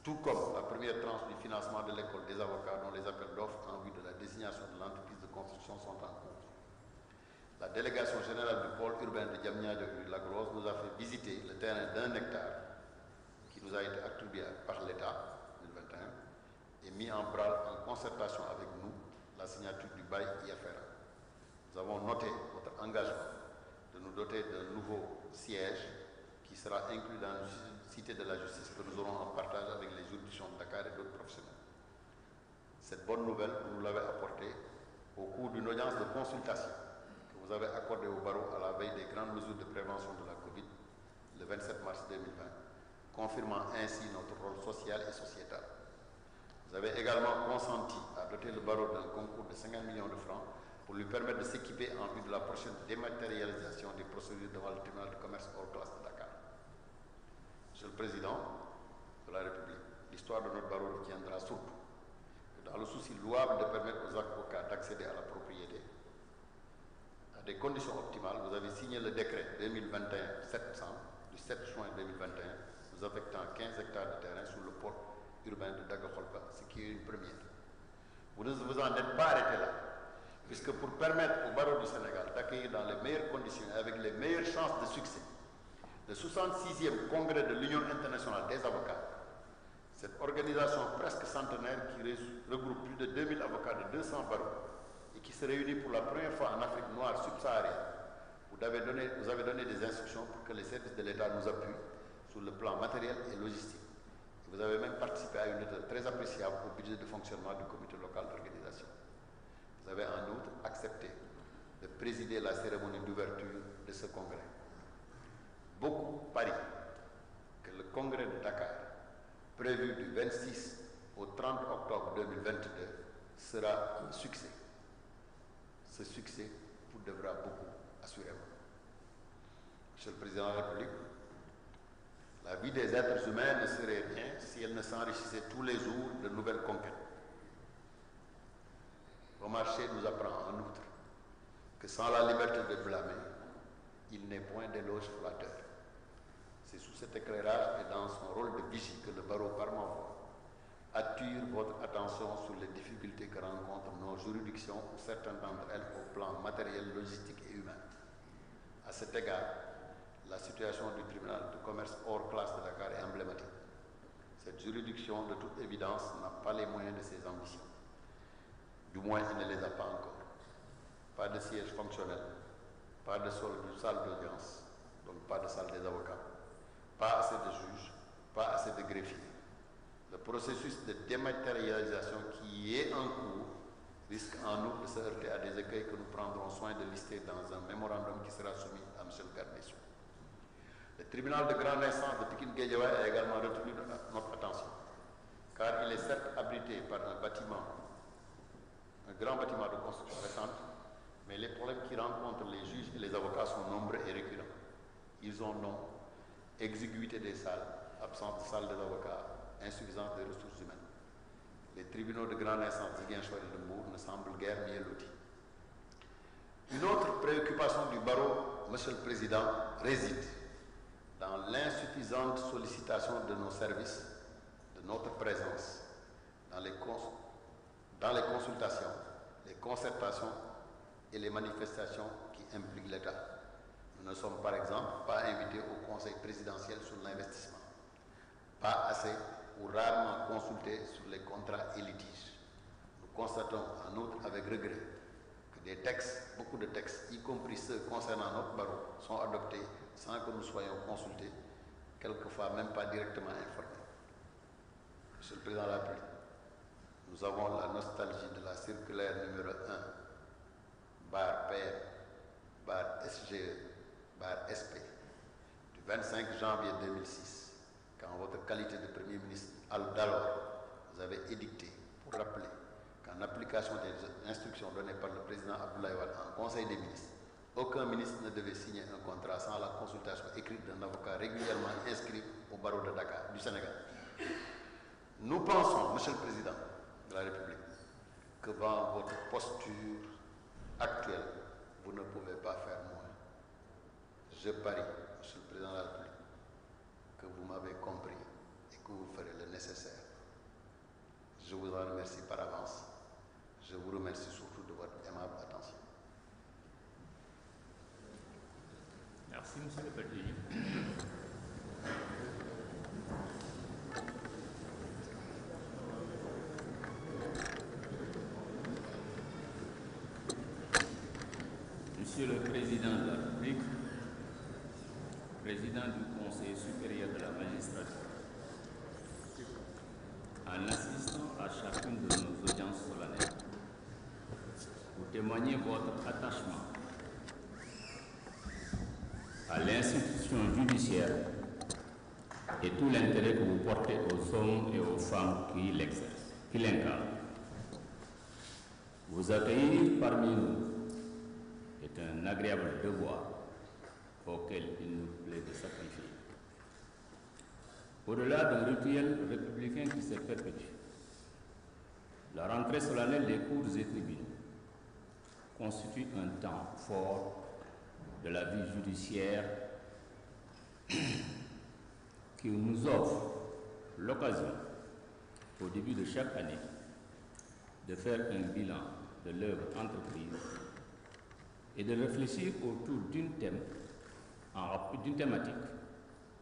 Tout comme la première tranche du financement de l'école des avocats dont les appels d'offres en vue de la désignation de l'entreprise de construction sont en cours. La délégation générale du pôle urbain de Diamniadio et de la Grosse nous a fait visiter le terrain d'1 hectare qui nous a été attribué par l'État 2021 et mis en branle en concertation avec nous la signature du bail IFR. Nous avons noté votre engagement de nous doter d'un nouveau siège qui sera inclus dans la cité de la justice que nous aurons en partage avec les juridictions de Dakar et d'autres professionnels. Cette bonne nouvelle, vous nous l'avez apportée au cours d'une audience de consultation que vous avez accordée au barreau à la veille des grandes mesures de prévention de la Covid le 27 mars 2020, confirmant ainsi notre rôle social et sociétal. Vous avez également consenti à doter le barreau d'un concours de 50 millions de francs pour lui permettre de s'équiper en vue de la prochaine dématérialisation des procédures devant le tribunal de commerce hors classe de Dakar. Monsieur le Président de la République, l'histoire de notre barreau retiendra surtout que dans le souci louable de permettre aux avocats d'accéder à la propriété, à des conditions optimales, vous avez signé le décret 2021-700 du 7 juin 2021, nous affectant 15 hectares de terrain sous le port urbain de Daga-Kholpa, ce qui est une première. Vous ne vous en êtes pas arrêté là, puisque pour permettre au barreau du Sénégal d'accueillir dans les meilleures conditions et avec les meilleures chances de succès le 66e congrès de l'Union internationale des avocats, cette organisation presque centenaire qui regroupe plus de 2000 avocats de 200 barreaux et qui se réunit pour la première fois en Afrique noire subsaharienne, vous avez donné des instructions pour que les services de l'État nous appuient sur le plan matériel et logistique. Et vous avez même participé à une étude très appréciable au budget de fonctionnement du comité local d'organisation. Vous avez en outre accepté de présider la cérémonie d'ouverture de ce congrès. Beaucoup parient que le congrès de Dakar, prévu du 26 au 30 octobre 2022, sera un succès. Ce succès vous devra beaucoup, assurément. Monsieur le Président de la République, la vie des êtres humains ne serait rien si elle ne s'enrichissait tous les jours de nouvelles conquêtes. Au marché nous apprend en outre que sans la liberté de blâmer, il n'est point d'éloge flatteur. C'est sous cet éclairage et dans son rôle de vigie que le barreau par ma voix attire votre attention sur les difficultés que rencontrent nos juridictions ou certaines d'entre elles au plan matériel, logistique et humain. À cet égard, la situation du tribunal de commerce hors classe de Dakar est emblématique. Cette juridiction, de toute évidence, n'a pas les moyens de ses ambitions. Du moins, il ne les a pas encore. Pas de siège fonctionnel, pas de salle d'audience, donc pas de salle des avocats, pas assez de juges, pas assez de greffiers. Le processus de dématérialisation qui est en cours risque en outre de se heurter à des écueils que nous prendrons soin de lister dans un mémorandum qui sera soumis à M. le garde des Sceaux. Le tribunal de grande instance de Pikine-Guédiawaye a également retenu notre attention, car il est certes abrité par un grand bâtiment de construction récente, mais les problèmes qui rencontrent les juges et les avocats sont nombreux et récurrents. Ils ont nom, exiguïté des salles, absence de salles des avocats, insuffisance des ressources humaines. Les tribunaux de grande instance de Ziguinchor et de Mbour ne semblent guère mieux lotis. Une autre préoccupation du barreau Monsieur le Président, réside dans l'insuffisante sollicitation de nos services, de notre présence dans les consultations, les concertations et les manifestations qui impliquent l'État. Nous ne sommes par exemple pas invités au Conseil présidentiel sur l'investissement, pas assez ou rarement consultés sur les contrats et litiges. Nous constatons en outre avec regret que des textes, beaucoup de textes, y compris ceux concernant notre barreau, sont adoptés sans que nous soyons consultés, quelquefois même pas directement informés. Monsieur le Président de la République, nous avons la nostalgie de la circulaire numéro 1, /PM, /SGE, /SP, du 25 janvier 2006, quand en votre qualité de Premier ministre d'alors, vous avez édicté pour rappeler qu'en application des instructions données par le président Abdoulaye Wade en Conseil des ministres, aucun ministre ne devait signer un contrat sans la consultation écrite d'un avocat régulièrement inscrit au barreau de Dakar, du Sénégal. Nous pensons, Monsieur le Président de la République, que dans votre posture actuelle, vous ne pouvez pas faire moins. Je parie, Monsieur le Président de la République, que vous m'avez compris et que vous ferez le nécessaire. Je vous en remercie par avance. Je vous remercie surtout de votre aimable attention. Merci, Monsieur le Président. Monsieur le Président de la République, Président du Conseil supérieur de la magistrature, en assistant à chacune de nos audiences solennelles, vous témoignez votre attachement à l'institution judiciaire et tout l'intérêt que vous portez aux hommes et aux femmes qui l'exercent, qui l'incarnent. Vous accueillir parmi nous est un agréable devoir auquel il nous plaît de sacrifier. Au-delà d'un rituel républicain qui se perpétue, la rentrée solennelle des cours et tribunaux constitue un temps fort de la vie judiciaire qui nous offre l'occasion, au début de chaque année, de faire un bilan de l'œuvre entreprise et de réfléchir autour d'une thématique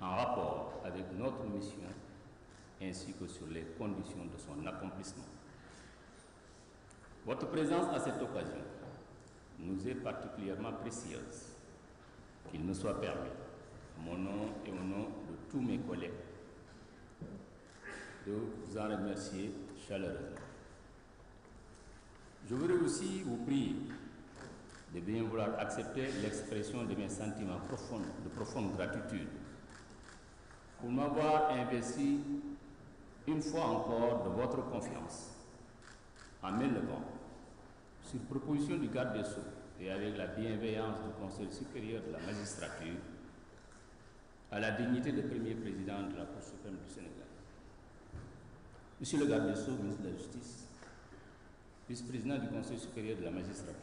en rapport avec notre mission ainsi que sur les conditions de son accomplissement. Votre présence à cette occasion nous est particulièrement précieuse. Qu'il me soit permis, à mon nom et au nom de tous mes collègues, de vous en remercier chaleureusement. Je voudrais aussi vous prier de bien vouloir accepter l'expression de mes sentiments de profonde gratitude pour m'avoir investi une fois encore de votre confiance en m'élevant, sur proposition du garde des Sceaux et avec la bienveillance du Conseil supérieur de la magistrature, à la dignité de premier président de la Cour suprême du Sénégal. Monsieur le garde des Sceaux, ministre de la Justice, vice-président du Conseil supérieur de la magistrature,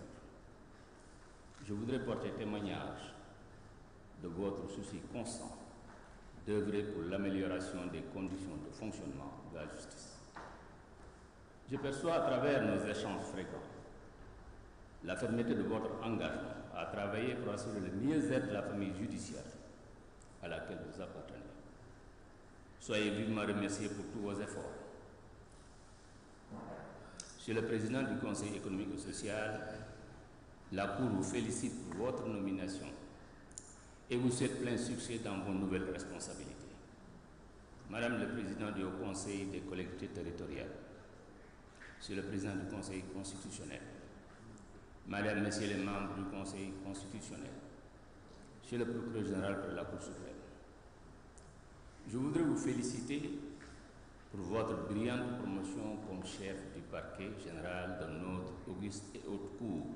je voudrais porter témoignage de votre souci constant d'œuvrer pour l'amélioration des conditions de fonctionnement de la justice. Je perçois à travers nos échanges fréquents la fermeté de votre engagement à travailler pour assurer le mieux-être de la famille judiciaire à laquelle vous appartenez. Soyez vivement remerciés pour tous vos efforts. Monsieur le Président du Conseil économique et social, la Cour vous félicite pour votre nomination et vous souhaite plein succès dans vos nouvelles responsabilités. Madame le Président du Haut Conseil des collectivités territoriales, Monsieur le Président du Conseil constitutionnel, Madame, Messieurs les membres du Conseil constitutionnel, Monsieur le Procureur général de la Cour suprême, je voudrais vous féliciter pour votre brillante promotion comme chef du parquet général de notre auguste et haute cour.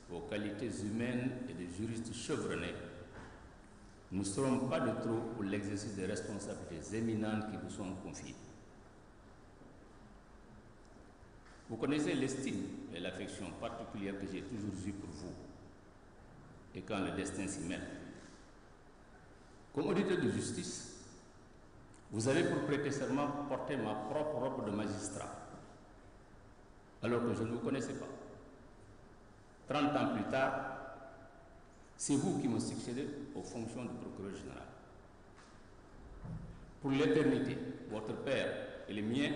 Vos qualités humaines et de juriste chevronné ne seront pas de trop pour l'exercice des responsabilités éminentes qui vous sont confiées. Vous connaissez l'estime et l'affection particulière que j'ai toujours eue pour vous. et quand le destin s'y mêle. Comme auditeur de justice, vous avez pour prêter serment porté ma propre robe de magistrat, alors que je ne vous connaissais pas. 30 ans plus tard, c'est vous qui me succédez aux fonctions de procureur général. Pour l'éternité, votre père et les miens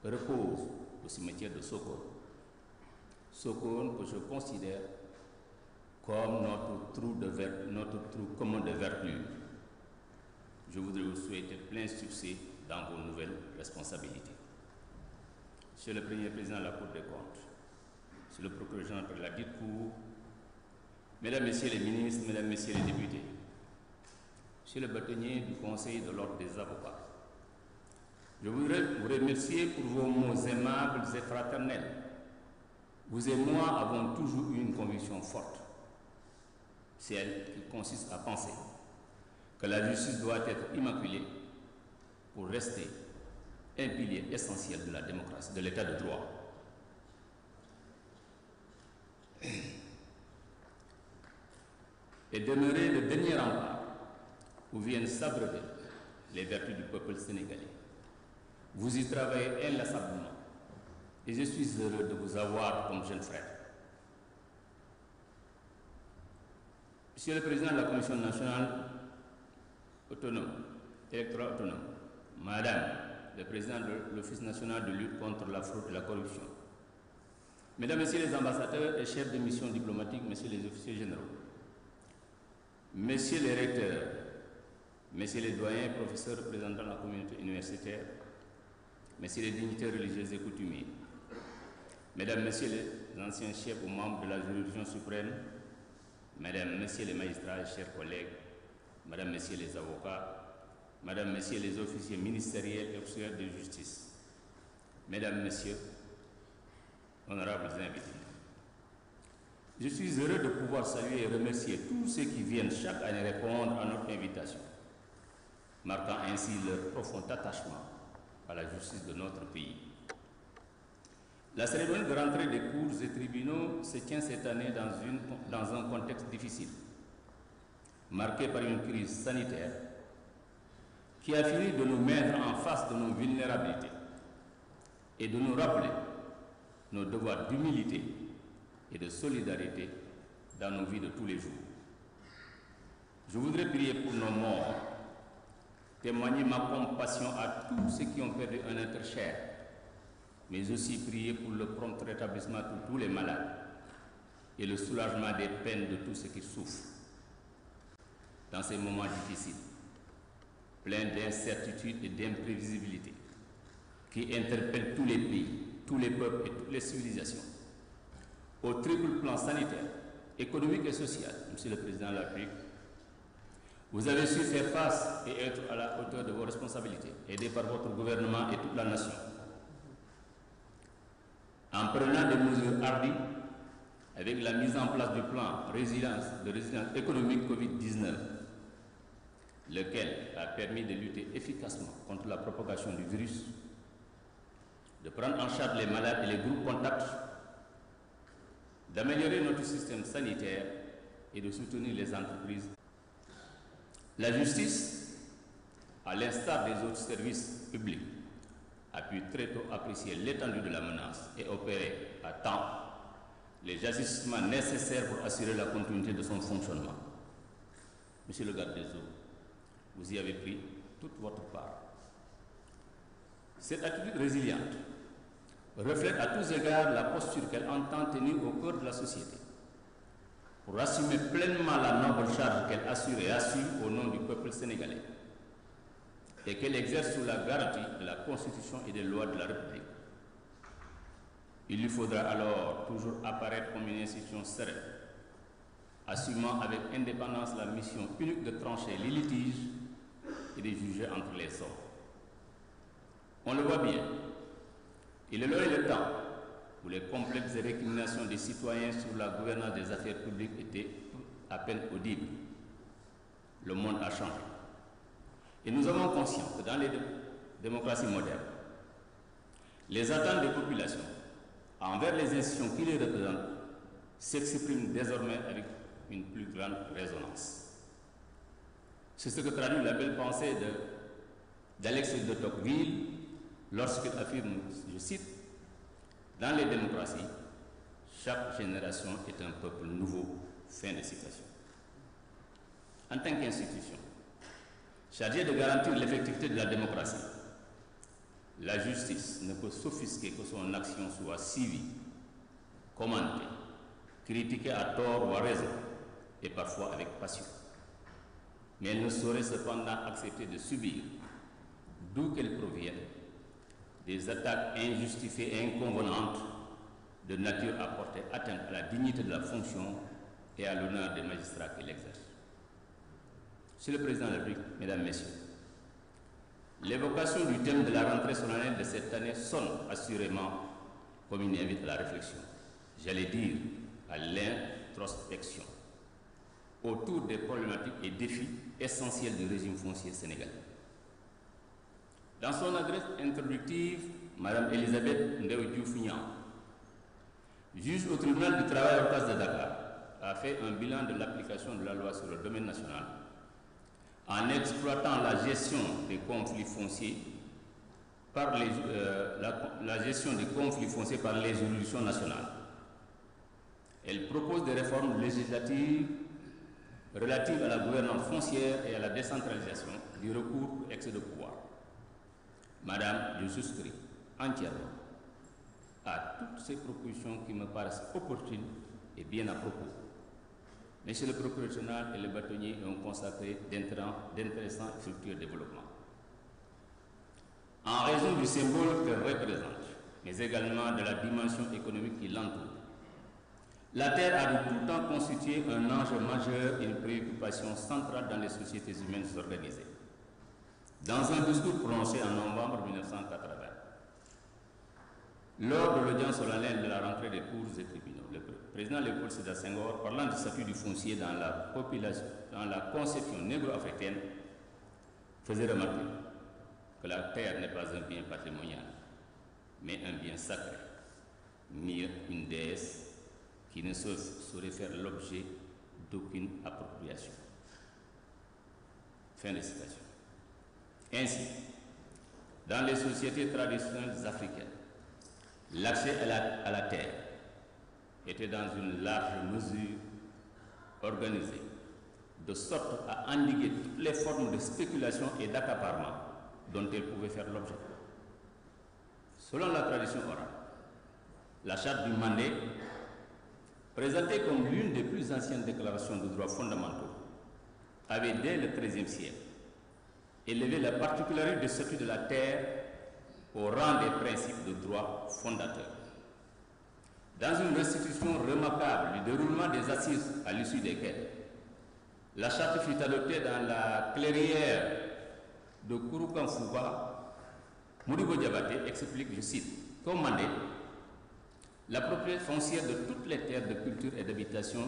reposent au cimetière de Sokone. Sokone que je considère comme notre trou commun de vertu. Je voudrais vous souhaiter plein succès dans vos nouvelles responsabilités. Monsieur le Premier Président de la Cour des comptes, Monsieur le Procureur général de la dite Cour, Mesdames, Messieurs les ministres, Mesdames, Messieurs les députés, Monsieur le bâtonnier du Conseil de l'Ordre des avocats, je voudrais vous remercier pour vos mots aimables et fraternels. Vous et moi avons toujours eu une conviction forte, celle qui consiste à penser que la justice doit être immaculée pour rester un pilier essentiel de la démocratie, de l'état de droit. Et demeurer le dernier rempart où viennent s'abreuver les vertus du peuple sénégalais. Vous y travaillez inlassablement et je suis heureux de vous avoir comme jeune frère. Monsieur le Président de la Commission nationale électorale autonome, Madame le Président de l'Office national de lutte contre la fraude et la corruption, Mesdames, Messieurs les ambassadeurs et chefs de mission diplomatique, Messieurs les officiers généraux, Messieurs les recteurs, Messieurs les doyens, professeurs représentant la communauté universitaire, Messieurs les dignitaires religieux et coutumiers, Mesdames, Messieurs les anciens chefs ou membres de la juridiction suprême, Mesdames, Messieurs les magistrats et chers collègues, Mesdames, Messieurs les avocats, Mesdames, Messieurs les officiers ministériels et officiers de justice, Mesdames, Messieurs, honorables invités. Je suis heureux de pouvoir saluer et remercier tous ceux qui viennent chaque année répondre à notre invitation, marquant ainsi leur profond attachement à la justice de notre pays. La cérémonie de rentrée des cours et tribunaux se tient cette année dans un contexte difficile, marqué par une crise sanitaire qui a fini de nous mettre en face de nos vulnérabilités et de nous rappeler nos devoirs d'humilité et de solidarité dans nos vies de tous les jours. Je voudrais prier pour nos morts, témoigner ma compassion à tous ceux qui ont perdu un être cher, mais aussi prier pour le prompt rétablissement de tous les malades et le soulagement des peines de tous ceux qui souffrent. Dans ces moments difficiles, pleins d'incertitudes et d'imprévisibilité, qui interpellent tous les pays, tous les peuples et toutes les civilisations, au triple plan sanitaire, économique et social, Monsieur le Président de la République, vous avez su faire face et être à la hauteur de vos responsabilités, aidés par votre gouvernement et toute la nation. En prenant des mesures hardies, avec la mise en place du plan de résilience économique Covid-19, lequel a permis de lutter efficacement contre la propagation du virus, de prendre en charge les malades et les groupes contacts, d'améliorer notre système sanitaire et de soutenir les entreprises. La justice, à l'instar des autres services publics, a pu très tôt apprécier l'étendue de la menace et opérer à temps les ajustements nécessaires pour assurer la continuité de son fonctionnement. Monsieur le garde des Sceaux, vous y avez pris toute votre part. Cette attitude résiliente reflète à tous égards la posture qu'elle entend tenir au cœur de la société pour assumer pleinement la noble charge qu'elle assure et assume au nom du peuple sénégalais et qu'elle exerce sous la garantie de la Constitution et des lois de la République. Il lui faudra alors toujours apparaître comme une institution sereine, assumant avec indépendance la mission unique de trancher les litiges et de juger entre les hommes. On le voit bien, il est là le temps où les complexes récriminations des citoyens sur la gouvernance des affaires publiques étaient à peine audibles. Le monde a changé. Et nous avons conscience que dans les démocraties modernes, les attentes des populations envers les institutions qui les représentent s'expriment désormais avec une plus grande résonance. C'est ce que traduit la belle pensée d'Alexis de Tocqueville lorsqu'il affirme, je cite, « Dans les démocraties, chaque génération est un peuple nouveau ». Fin de citation. En tant qu'institution, chargée de garantir l'effectivité de la démocratie, la justice ne peut s'offusquer que son action soit suivie, commentée, critiquée à tort ou à raison, et parfois avec passion. Mais elle ne saurait cependant accepter de subir, d'où qu'elles proviennent, des attaques injustifiées et inconvenantes de nature à porter atteinte à la dignité de la fonction et à l'honneur des magistrats qui l'exercent. Monsieur le Président de la République, Mesdames, Messieurs, l'évocation du thème de la rentrée solennelle de cette année sonne assurément comme une invite à la réflexion, j'allais dire à l'introspection, autour des problématiques et défis essentiels du régime foncier sénégalais. Dans son adresse introductive, Mme Elisabeth Ndéo Diouf-Niang, juge au tribunal du travail hors classe de Dakar, a fait un bilan de l'application de la loi sur le domaine national en exploitant la gestion des conflits fonciers par la gestion des conflits fonciers par les juridictions nationales. Elle propose des réformes législatives relatives à la gouvernance foncière et à la décentralisation du recours aux excès de pouvoir. Madame, je souscris entièrement à toutes ces propositions qui me paraissent opportunes et bien à propos. Monsieur le procureur général et le bâtonnier ont consacré d'intéressants et fructueux développements. En raison du symbole qu'elle représente, mais également de la dimension économique qui l'entoure, la terre a de tout temps constitué un enjeu majeur et une préoccupation centrale dans les sociétés humaines organisées. Dans un discours prononcé en novembre 1980, lors de l'audience solennelle de la rentrée des cours et tribunaux, le président Léopold Sédar Senghor, parlant du statut du foncier dans la conception négro-africaine, faisait remarquer que la terre n'est pas un bien patrimonial, mais un bien sacré, mieux une déesse qui ne saurait faire l'objet d'aucune appropriation. Fin de citation. Ainsi, dans les sociétés traditionnelles africaines, l'accès à la terre était dans une large mesure organisé, de sorte à endiguer toutes les formes de spéculation et d'accaparement dont elle pouvait faire l'objet. Selon la tradition orale, la charte du Mandé, présentée comme l'une des plus anciennes déclarations de droits fondamentaux, avait dès le XIIIe siècle élevé la particularité du statut de la terre au rang des principes de droit fondateurs. Dans une restitution remarquable du déroulement des assises à l'issue desquelles la charte fut adoptée dans la clairière de Kouroukanfouba, Modibo Diabaté explique, je cite, comme Mandé, la propriété foncière de toutes les terres de culture et d'habitation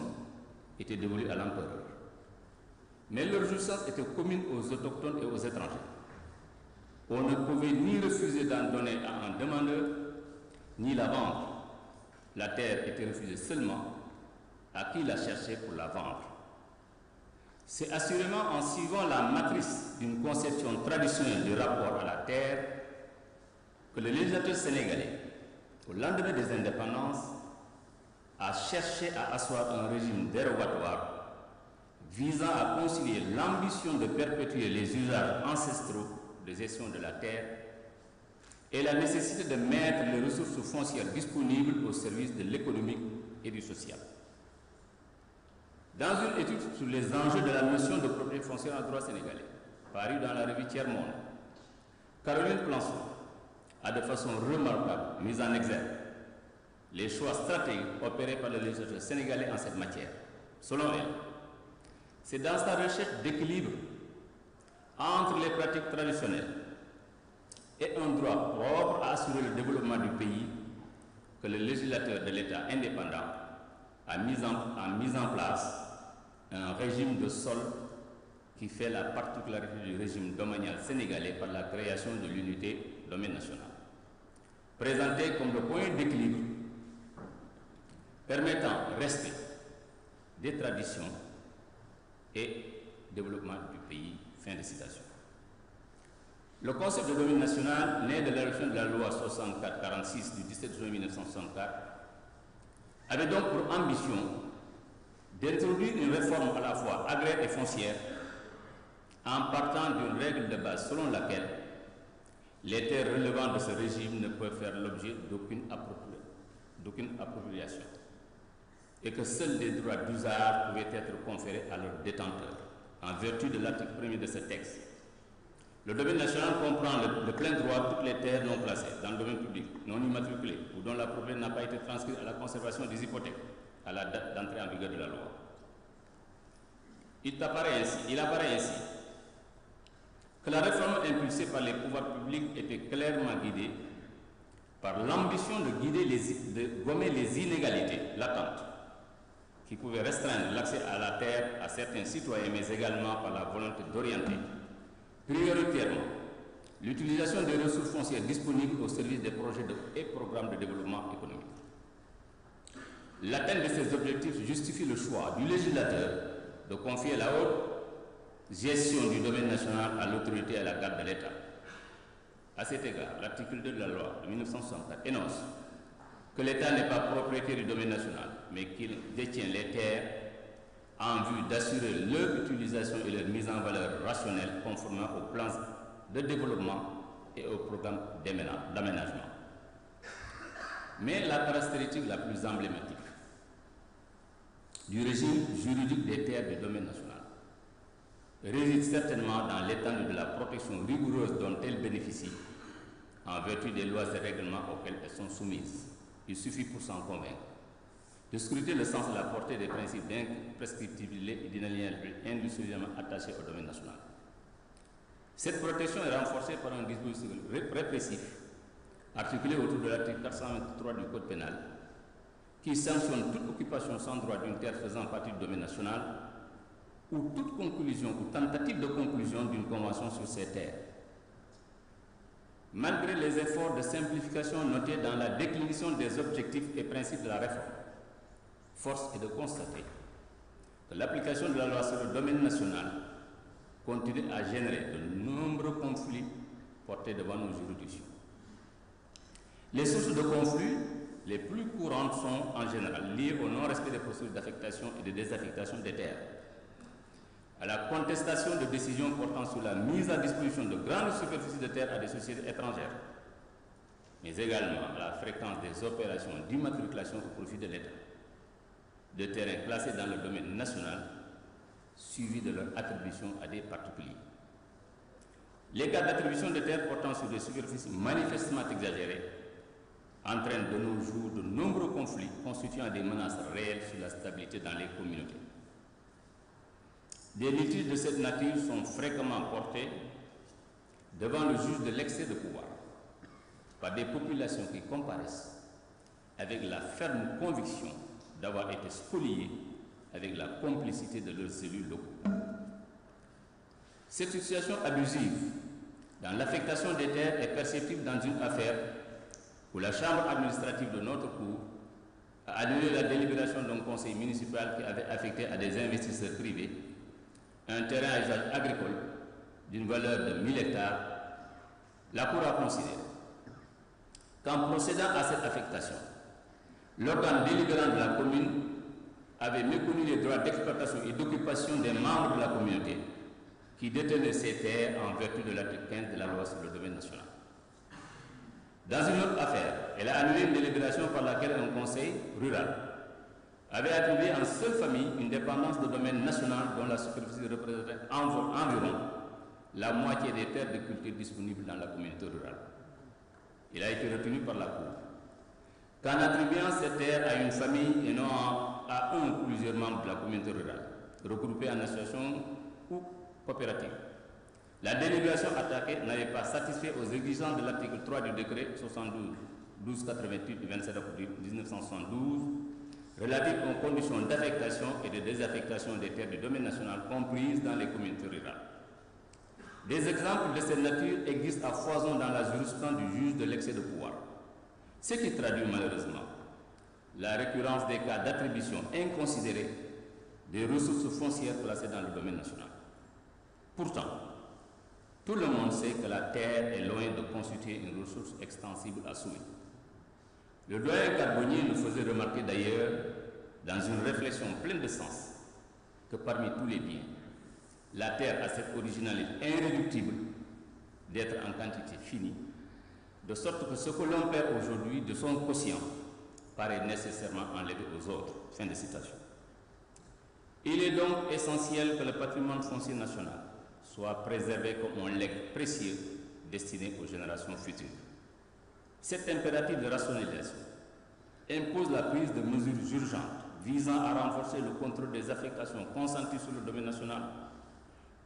était dévolue à l'empereur. Mais leur jouissance était commune aux autochtones et aux étrangers. On ne pouvait ni refuser d'en donner à un demandeur, ni la vendre. La terre était refusée seulement à qui la cherchait pour la vendre. C'est assurément en suivant la matrice d'une conception traditionnelle du rapport à la terre que le législateur sénégalais, au lendemain des indépendances, a cherché à asseoir un régime dérogatoire visant à concilier l'ambition de perpétuer les usages ancestraux de gestion de la terre et la nécessité de mettre les ressources foncières disponibles au service de l'économique et du social. Dans une étude sur les enjeux de la notion de propriété foncière en droit sénégalais, parue dans la revue Tiers-Monde, Caroline Plançon a de façon remarquable mis en exergue les choix stratégiques opérés par le législateur sénégalais en cette matière. Selon elle, c'est dans sa recherche d'équilibre entre les pratiques traditionnelles et un droit propre à assurer le développement du pays que le législateur de l'État indépendant a mis en place un régime de sol qui fait la particularité du régime domanial sénégalais par la création de l'unité domaine national. Présenté comme le point d'équilibre permettant respect des traditions et développement du pays. Fin de citation. Le concept de domaine national, né de l'adoption de la loi 64-46 du 17 juin 1964, avait donc pour ambition d'introduire une réforme à la fois agraire et foncière en partant d'une règle de base selon laquelle les terres relevant de ce régime ne peuvent faire l'objet d'aucune appropriation et que seuls des droits d'usage pouvaient être conférés à leurs détenteurs en vertu de l'article 1er de ce texte. Le domaine national comprend le plein droit de toutes les terres non classées dans le domaine public, non immatriculées ou dont la propriété n'a pas été transcrite à la conservation des hypothèques à la date d'entrée en vigueur de la loi. Il apparaît ainsi que la réforme impulsée par les pouvoirs publics était clairement guidée par l'ambition de gommer les inégalités latentes qui pouvaient restreindre l'accès à la terre à certains citoyens, mais également par la volonté d'orienter prioritairement l'utilisation des ressources foncières disponibles au service des projets et programmes de développement économique. L'atteinte de ces objectifs justifie le choix du législateur de confier la haute gestion du domaine national à l'autorité et à la garde de l'État. À cet égard, l'article 2 de la loi de 1964 énonce que l'État n'est pas propriétaire du domaine national, mais qu'il détient les terres en vue d'assurer leur utilisation et leur mise en valeur rationnelle conformément aux plans de développement et aux programmes d'aménagement. Mais la caractéristique la plus emblématique du régime juridique des terres du domaine national réside certainement dans l'étendue de la protection rigoureuse dont elles bénéficient en vertu des lois et règlements auxquels elles sont soumises. Il suffit pour s'en convaincre de scruter le sens et la portée des principes d'imprescriptibilité et d'inaliénabilité indissociablement attachés au domaine national. Cette protection est renforcée par un dispositif répressif articulé autour de l'article 423 du Code pénal qui sanctionne toute occupation sans droit d'une terre faisant partie du domaine national ou toute conclusion ou tentative de conclusion d'une convention sur ces terres. Malgré les efforts de simplification notés dans la déclinaison des objectifs et principes de la réforme, force est de constater que l'application de la loi sur le domaine national continue à générer de nombreux conflits portés devant nos juridictions. Les sources de conflits les plus courantes sont en général liées au non-respect des procédures d'affectation et de désaffectation des terres, à la contestation de décisions portant sur la mise à disposition de grandes superficies de terres à des sociétés étrangères, mais également à la fréquence des opérations d'immatriculation au profit de l'État, de terrains classés dans le domaine national, suivis de leur attribution à des particuliers. Les cas d'attribution de terres portant sur des superficies manifestement exagérées entraînent de nos jours de nombreux conflits constituant des menaces réelles sur la stabilité dans les communautés. Des litiges de cette nature sont fréquemment portés devant le juge de l'excès de pouvoir par des populations qui comparaissent avec la ferme conviction d'avoir été spoliées avec la complicité de leurs élus locaux. Cette situation abusive dans l'affectation des terres est perceptible dans une affaire où la chambre administrative de notre cour a annulé la délibération d'un conseil municipal qui avait affecté à des investisseurs privés un terrain à usage agricole d'une valeur de 1000 hectares. La Cour a considéré qu'en procédant à cette affectation, l'organe délibérant de la commune avait méconnu les droits d'exploitation et d'occupation des membres de la communauté qui détenaient ces terres en vertu de l'article 15 de la loi sur le domaine national. Dans une autre affaire, elle a annulé une délibération par laquelle un conseil rural avait attribué en seule famille une dépendance de domaine national dont la superficie représentait environ la moitié des terres de culture disponibles dans la communauté rurale. Il a été retenu par la Cour qu'en attribuant ces terres à une famille et non à un ou plusieurs membres de la communauté rurale, regroupés en association ou coopérative, la délibération attaquée n'avait pas satisfait aux exigences de l'article 3 du décret 72-1288 du 27 avril 1972 relatif aux conditions d'affectation et de désaffectation des terres du domaine national comprises dans les communautés rurales. Des exemples de cette nature existent à foison dans la jurisprudence du juge de l'excès de pouvoir, ce qui traduit malheureusement la récurrence des cas d'attribution inconsidérée des ressources foncières placées dans le domaine national. Pourtant, tout le monde sait que la terre est loin de constituer une ressource extensible à souhait. Le doyen Carbonnier nous faisait remarquer d'ailleurs, dans une réflexion pleine de sens, que parmi tous les biens, la terre a cette originalité irréductible d'être en quantité finie, de sorte que ce que l'on perd aujourd'hui de son quotient paraît nécessairement enlevé aux autres. Fin de citation. Il est donc essentiel que le patrimoine foncier national soit préservé comme un legs précieux destiné aux générations futures. Cet impératif de rationalisation impose la prise de mesures urgentes visant à renforcer le contrôle des affectations consenties sur le domaine national,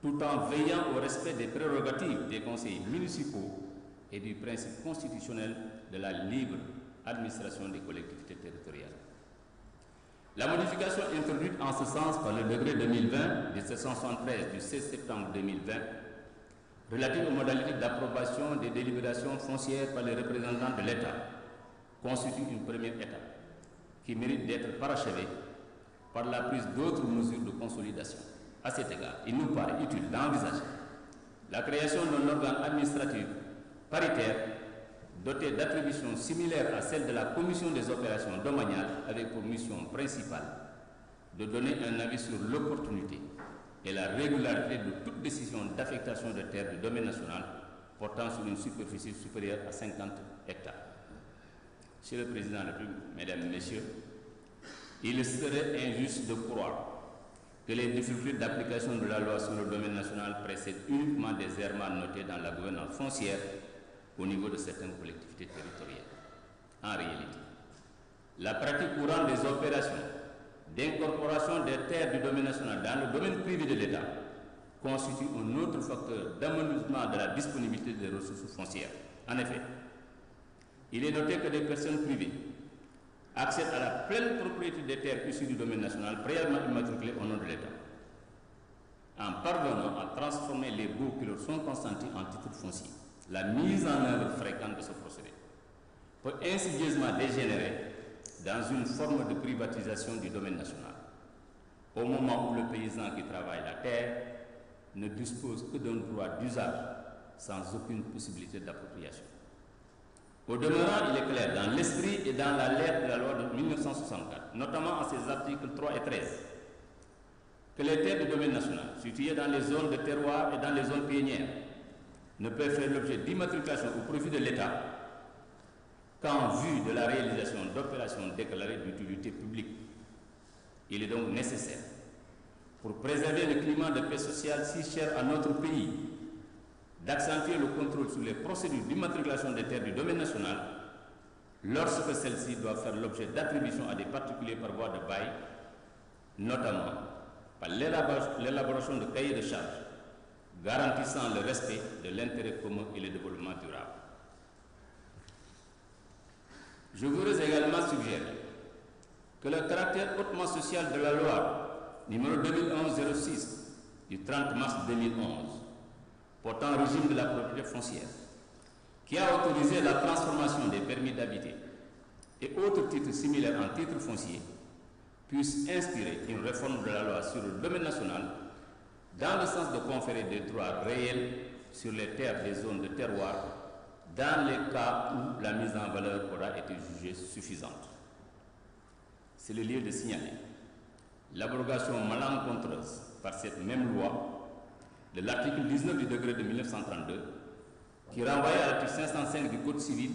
tout en veillant au respect des prérogatives des conseils municipaux et du principe constitutionnel de la libre administration des collectivités territoriales. La modification introduite en ce sens par le décret 2020-1773 du 16 septembre 2020 relative aux modalités d'approbation des délibérations foncières par les représentants de l'État constitue une première étape qui mérite d'être parachevée par la prise d'autres mesures de consolidation. À cet égard, il nous paraît utile d'envisager la création d'un organe administratif paritaire doté d'attributions similaires à celles de la commission des opérations domaniales, avec pour mission principale de donner un avis sur l'opportunité et la régularité de toute décision d'affectation de terres du domaine national portant sur une superficie supérieure à 50 hectares. Monsieur le Président de la République, Mesdames et Messieurs, il serait injuste de croire que les difficultés d'application de la loi sur le domaine national précèdent uniquement des errements notés dans la gouvernance foncière au niveau de certaines collectivités territoriales. En réalité, la pratique courante des opérations d'incorporation des terres du domaine national dans le domaine privé de l'État constitue un autre facteur d'amenuisement de la disponibilité des ressources foncières. En effet, il est noté que des personnes privées accèdent à la pleine propriété des terres issues du domaine national préalablement immatriculées au nom de l'État, en parvenant à transformer les baux qui leur sont consentis en titres fonciers. La mise en œuvre fréquente de ce procédé peut insidieusement dégénérer dans une forme de privatisation du domaine national, au moment où le paysan qui travaille la terre ne dispose que d'un droit d'usage sans aucune possibilité d'appropriation. Au demeurant, il est clair dans l'esprit et dans la lettre de la loi de 1964, notamment en ses articles 3 et 13, que les terres du domaine national, situées dans les zones de terroir et dans les zones pionnières, ne peuvent faire l'objet d'immatriculation au profit de l'État qu'en vue de la réalisation d'opérations déclarées d'utilité publique. Il est donc nécessaire, pour préserver le climat de paix sociale si cher à notre pays, d'accentuer le contrôle sur les procédures d'immatriculation des terres du domaine national lorsque celles-ci doivent faire l'objet d'attribution à des particuliers par voie de bail, notamment par l'élaboration de cahiers de charges garantissant le respect de l'intérêt commun et le développement durable. Je voudrais également suggérer que le caractère hautement social de la loi numéro 2011-06 du 30 mars 2011 portant régime de la propriété foncière, qui a autorisé la transformation des permis d'habiter et autres titres similaires en titres fonciers, puisse inspirer une réforme de la loi sur le domaine national dans le sens de conférer des droits réels sur les terres des zones de terroir dans les cas où la mise en valeur aura été jugée suffisante. C'est le lieu de signaler l'abrogation malencontreuse par cette même loi de l'article 19 du décret de 1932 qui renvoyait à l'article 505 du Code civil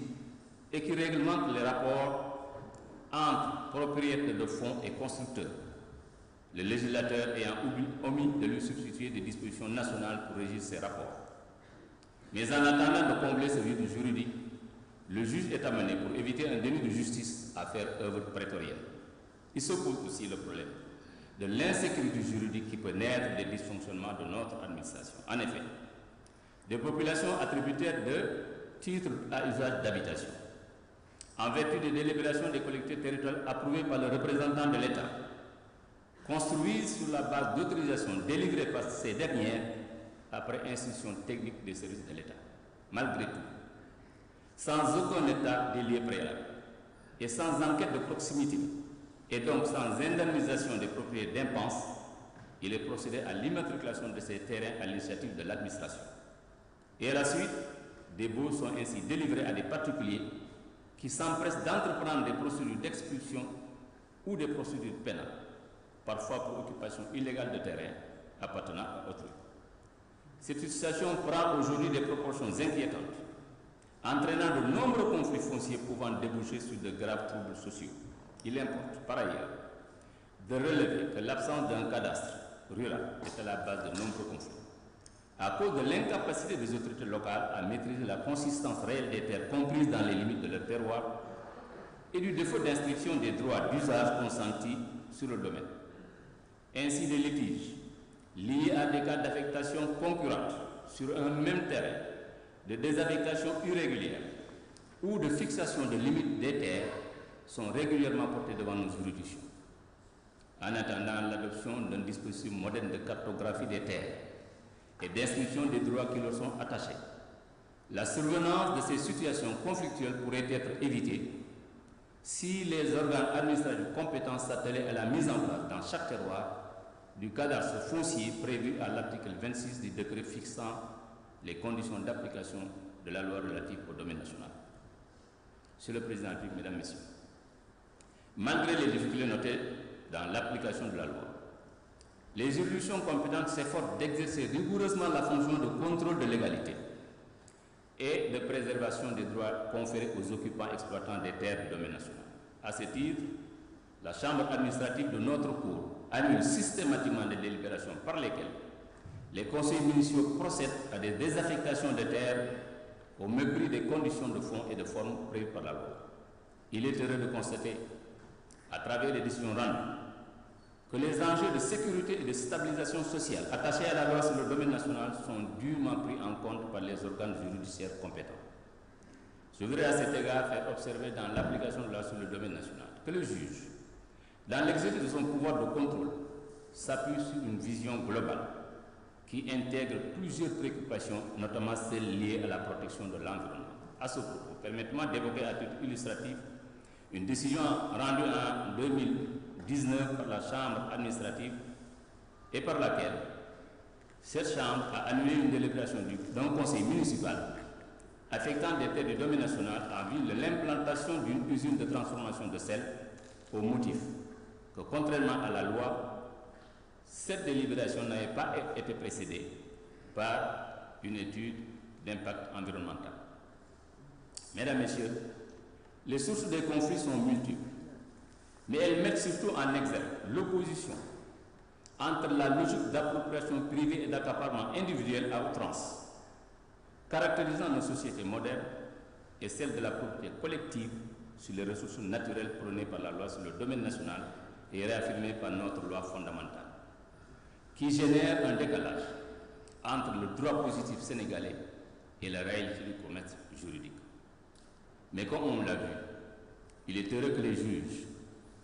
et qui réglemente les rapports entre propriétaires de fonds et constructeurs, le législateur ayant omis de lui substituer des dispositions nationales pour régir ces rapports. Mais en attendant de combler ce vide juridique, le juge est amené, pour éviter un déni de justice, à faire œuvre prétorienne. Il se pose aussi le problème de l'insécurité juridique qui peut naître des dysfonctionnements de notre administration. En effet, des populations attributaires de titres à usage d'habitation, en vertu des délibérations des collectivités territoriales approuvées par le représentant de l'État, construisent sur la base d'autorisations délivrées par ces dernières après instruction technique des services de l'État. Malgré tout, sans aucun état des lieux préalables et sans enquête de proximité Et donc, sans indemnisation des propriétaires d'impenses, il est procédé à l'immatriculation de ces terrains à l'initiative de l'administration. Et à la suite, des baux sont ainsi délivrés à des particuliers qui s'empressent d'entreprendre des procédures d'expulsion ou des procédures pénales, parfois pour occupation illégale de terrain appartenant à autrui. Cette situation prend aujourd'hui des proportions inquiétantes, entraînant de nombreux conflits fonciers pouvant déboucher sur de graves troubles sociaux. Il importe, par ailleurs, de relever que l'absence d'un cadastre rural est à la base de nombreux conflits, à cause de l'incapacité des autorités locales à maîtriser la consistance réelle des terres comprises dans les limites de leur terroir et du défaut d'inscription des droits d'usage consentis sur le domaine. Ainsi, des litiges liés à des cas d'affectation concurrente sur un même terrain, de désaffectation irrégulière ou de fixation de limites des terres sont régulièrement portés devant nos juridictions. En attendant l'adoption d'un dispositif moderne de cartographie des terres et d'inscription des droits qui leur sont attachés, la survenance de ces situations conflictuelles pourrait être évitée si les organes administratifs compétents s'attelaient à la mise en place dans chaque terroir du cadastre foncier prévu à l'article 26 du décret fixant les conditions d'application de la loi relative au domaine national. Monsieur le Président de la République, Mesdames, Messieurs, malgré les difficultés notées dans l'application de la loi, les juridictions compétentes s'efforcent d'exercer rigoureusement la fonction de contrôle de légalité et de préservation des droits conférés aux occupants exploitants des terres du domaine national. À ce titre, la Chambre administrative de notre Cour annule systématiquement des délibérations par lesquelles les conseils municipaux procèdent à des désaffectations de terres au mépris des conditions de fond et de forme prévues par la loi. Il est heureux de constater, à travers les décisions rendues, que les enjeux de sécurité et de stabilisation sociale attachés à la loi sur le domaine national sont dûment pris en compte par les organes judiciaires compétents. Je voudrais à cet égard faire observer dans l'application de la loi sur le domaine national que le juge, dans l'exercice de son pouvoir de contrôle, s'appuie sur une vision globale qui intègre plusieurs préoccupations, notamment celles liées à la protection de l'environnement. À ce propos, permettez-moi d'évoquer à titre illustratif une décision rendue en 2019 par la Chambre administrative et par laquelle cette Chambre a annulé une délibération d'un conseil municipal affectant des terres du domaine national en vue de l'implantation d'une usine de transformation de sel au motif que, contrairement à la loi, cette délibération n'avait pas été précédée par une étude d'impact environnemental. Mesdames, Messieurs, les sources des conflits sont multiples, mais elles mettent surtout en exergue l'opposition entre la logique d'appropriation privée et d'accaparement individuel à outrance, caractérisant nos sociétés modernes, et celle de la propriété collective sur les ressources naturelles prônées par la loi sur le domaine national et réaffirmée par notre loi fondamentale, qui génère un décalage entre le droit positif sénégalais et la réalité du commerce juridique. Mais comme on l'a vu, il est heureux que les juges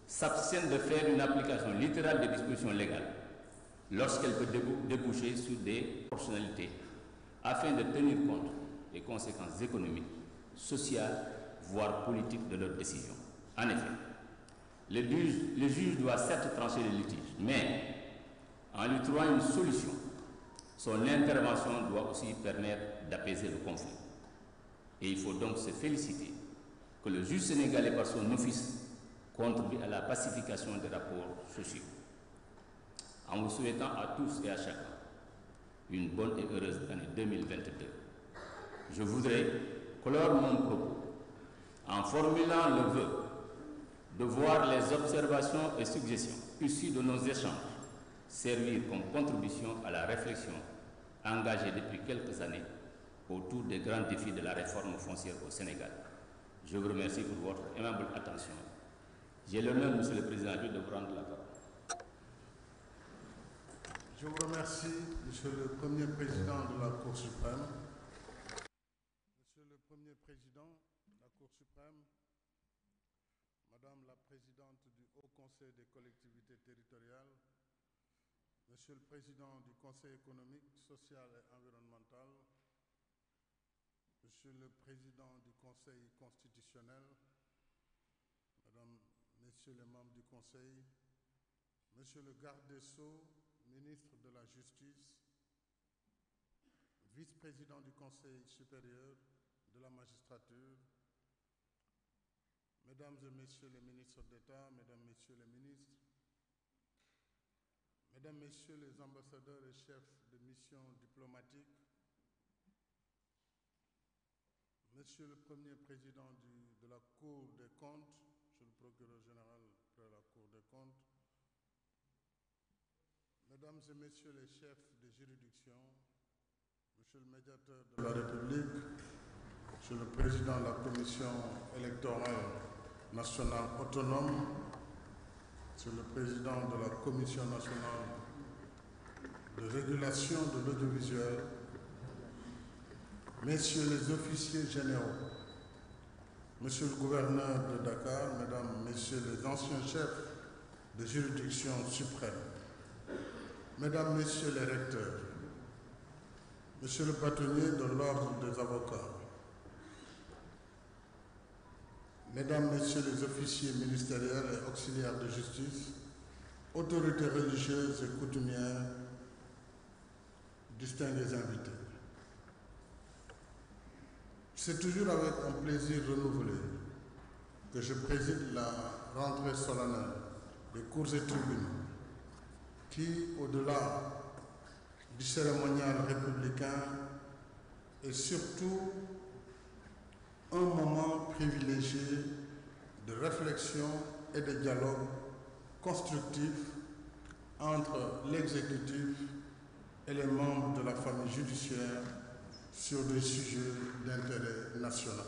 s'abstiennent de faire une application littérale des dispositions légales lorsqu'elles peuvent déboucher sur des proportionnalités afin de tenir compte des conséquences économiques, sociales, voire politiques de leurs décisions. En effet, le juge doit certes trancher les litiges, mais en lui trouvant une solution, son intervention doit aussi permettre d'apaiser le conflit. Et il faut donc se féliciter que le juge sénégalais, par son office, contribue à la pacification des rapports sociaux. En vous souhaitant à tous et à chacun une bonne et heureuse année 2022, je voudrais clore mon propos en formulant le vœu de voir les observations et suggestions issues de nos échanges servir comme contribution à la réflexion engagée depuis quelques années autour des grands défis de la réforme foncière au Sénégal. Je vous remercie pour votre aimable attention. J'ai l'honneur, Monsieur le Président, de vous rendre la parole. Je vous remercie, Monsieur le Premier Président de la Cour suprême. Monsieur le Premier Président de la Cour suprême, Madame la Présidente du Haut Conseil des collectivités territoriales, Monsieur le Président du Conseil économique, social et environnemental, Monsieur le Président du Conseil constitutionnel, Mesdames, Messieurs les membres du Conseil, Monsieur le garde des Sceaux, ministre de la Justice, vice-président du Conseil supérieur de la magistrature, Mesdames et Messieurs les ministres d'État, Mesdames, Messieurs les ministres, Mesdames, Messieurs les ambassadeurs et chefs de mission diplomatique, Monsieur le Premier Président de la Cour des comptes, Monsieur le Procureur général de la Cour des comptes, Mesdames et Messieurs les chefs de juridiction, Monsieur le Médiateur de la République, Monsieur le Président de la Commission électorale nationale autonome, Monsieur le Président de la Commission nationale de régulation de l'audiovisuel, Messieurs les officiers généraux, Monsieur le gouverneur de Dakar, Mesdames, Messieurs les anciens chefs de juridiction suprême, Mesdames, Messieurs les recteurs, Monsieur le bâtonnier de l'Ordre des avocats, Mesdames, Messieurs les officiers ministériels et auxiliaires de justice, autorités religieuses et coutumières, distingués invités. C'est toujours avec un plaisir renouvelé que je préside la rentrée solennelle des cours et tribunaux qui, au-delà du cérémonial républicain, est surtout un moment privilégié de réflexion et de dialogue constructif entre l'exécutif et les membres de la famille judiciaire sur des sujets d'intérêt national.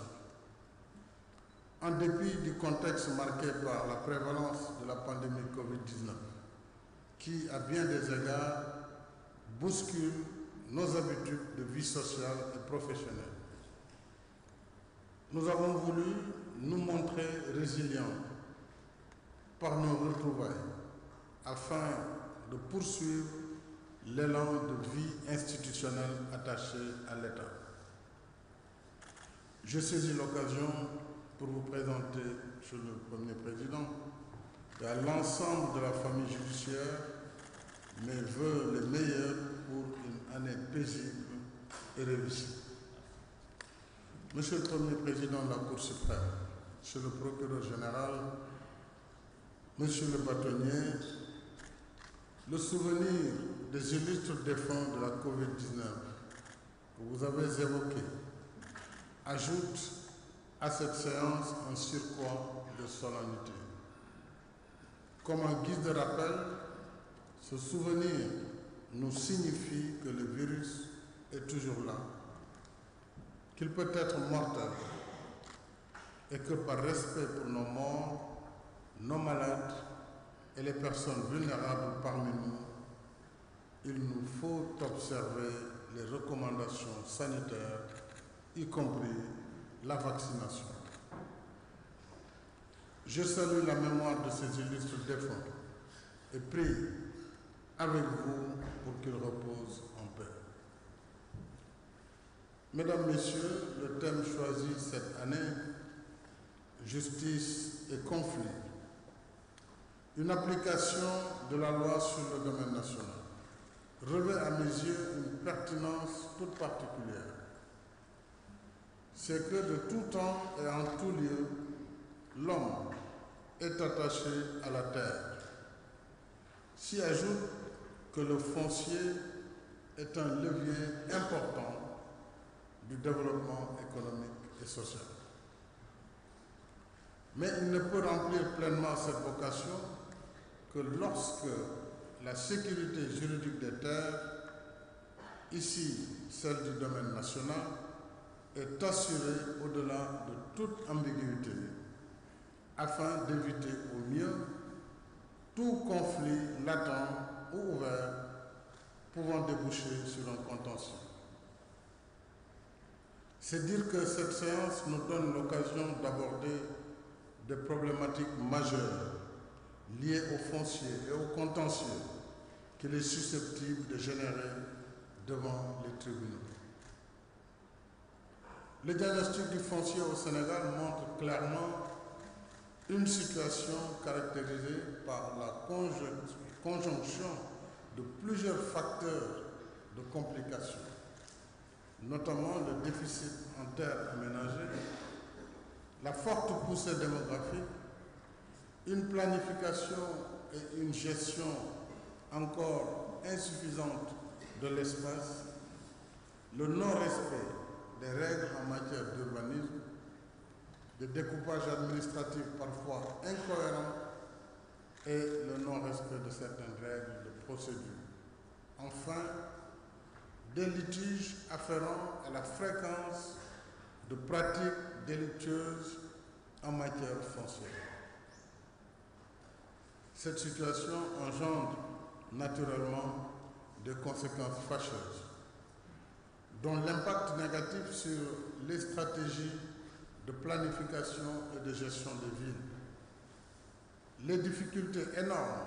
En dépit du contexte marqué par la prévalence de la pandémie Covid-19, qui, à bien des égards, bouscule nos habitudes de vie sociale et professionnelle, nous avons voulu nous montrer résilients par nos retrouvailles afin de poursuivre l'élan de vie institutionnelle attaché à l'État. Je saisis l'occasion pour vous présenter, Monsieur le Premier Président, et à l'ensemble de la famille judiciaire, mes vœux les meilleurs pour une année paisible et réussie. Monsieur le Premier Président de la Cour suprême, Monsieur le Procureur général, Monsieur le bâtonnier, le souvenir des illustres défunts de la Covid-19 que vous avez évoqué ajoute à cette séance un surcroît de solennité. Comme un guise de rappel, ce souvenir nous signifie que le virus est toujours là, qu'il peut être mortel et que par respect pour nos morts, nos malades et les personnes vulnérables parmi nous, il nous faut observer les recommandations sanitaires, y compris la vaccination. Je salue la mémoire de ces illustres défunts et prie avec vous pour qu'ils reposent en paix. Mesdames, Messieurs, le thème choisi cette année, justice et conflit, une application de la loi sur le domaine national, revêt à mes yeux une pertinence toute particulière. C'est que de tout temps et en tout lieu, l'homme est attaché à la terre. S'y ajoute que le foncier est un levier important du développement économique et social. Mais il ne peut remplir pleinement cette vocation que lorsque la sécurité juridique des terres, ici celle du domaine national, est assurée au-delà de toute ambiguïté, afin d'éviter au mieux tout conflit latent ou ouvert pouvant déboucher sur un contentieux. C'est dire que cette séance nous donne l'occasion d'aborder des problématiques majeures liées au foncier et au contentieux qu'il est susceptible de générer devant les tribunaux. Le diagnostic du foncier au Sénégal montre clairement Une situation caractérisée par la conjonction de plusieurs facteurs de complications, notamment le déficit en terres aménagées, la forte poussée démographique, une planification et une gestion encore insuffisante de l'espace, le non-respect des règles en matière d'urbanisme, des découpages administratifs parfois incohérents et le non-respect de certaines règles de procédure. Enfin, des litiges afférents à la fréquence de pratiques délictueuses en matière foncière. Cette situation engendre naturellement des conséquences fâcheuses, dont l'impact négatif sur les stratégies de planification et de gestion des villes, les difficultés énormes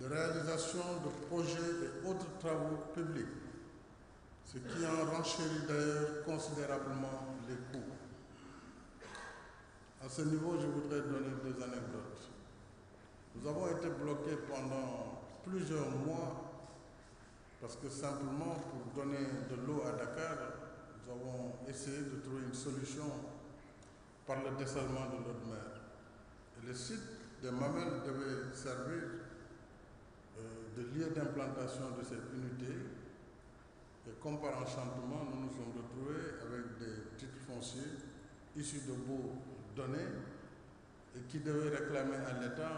de réalisation de projets et autres travaux publics, ce qui en renchérit d'ailleurs considérablement les coûts. À ce niveau, je voudrais donner 2 anecdotes. Nous avons été bloqués pendant plusieurs mois parce que simplement pour donner de l'eau à Dakar, nous avons essayé de trouver une solution par le dessalement de l'eau de mer. Et le site des Mamelles devait servir de lieu d'implantation de cette unité. Et comme par enchantement, nous nous sommes retrouvés avec des titres fonciers issus de baux donnés et qui devaient réclamer à l'État,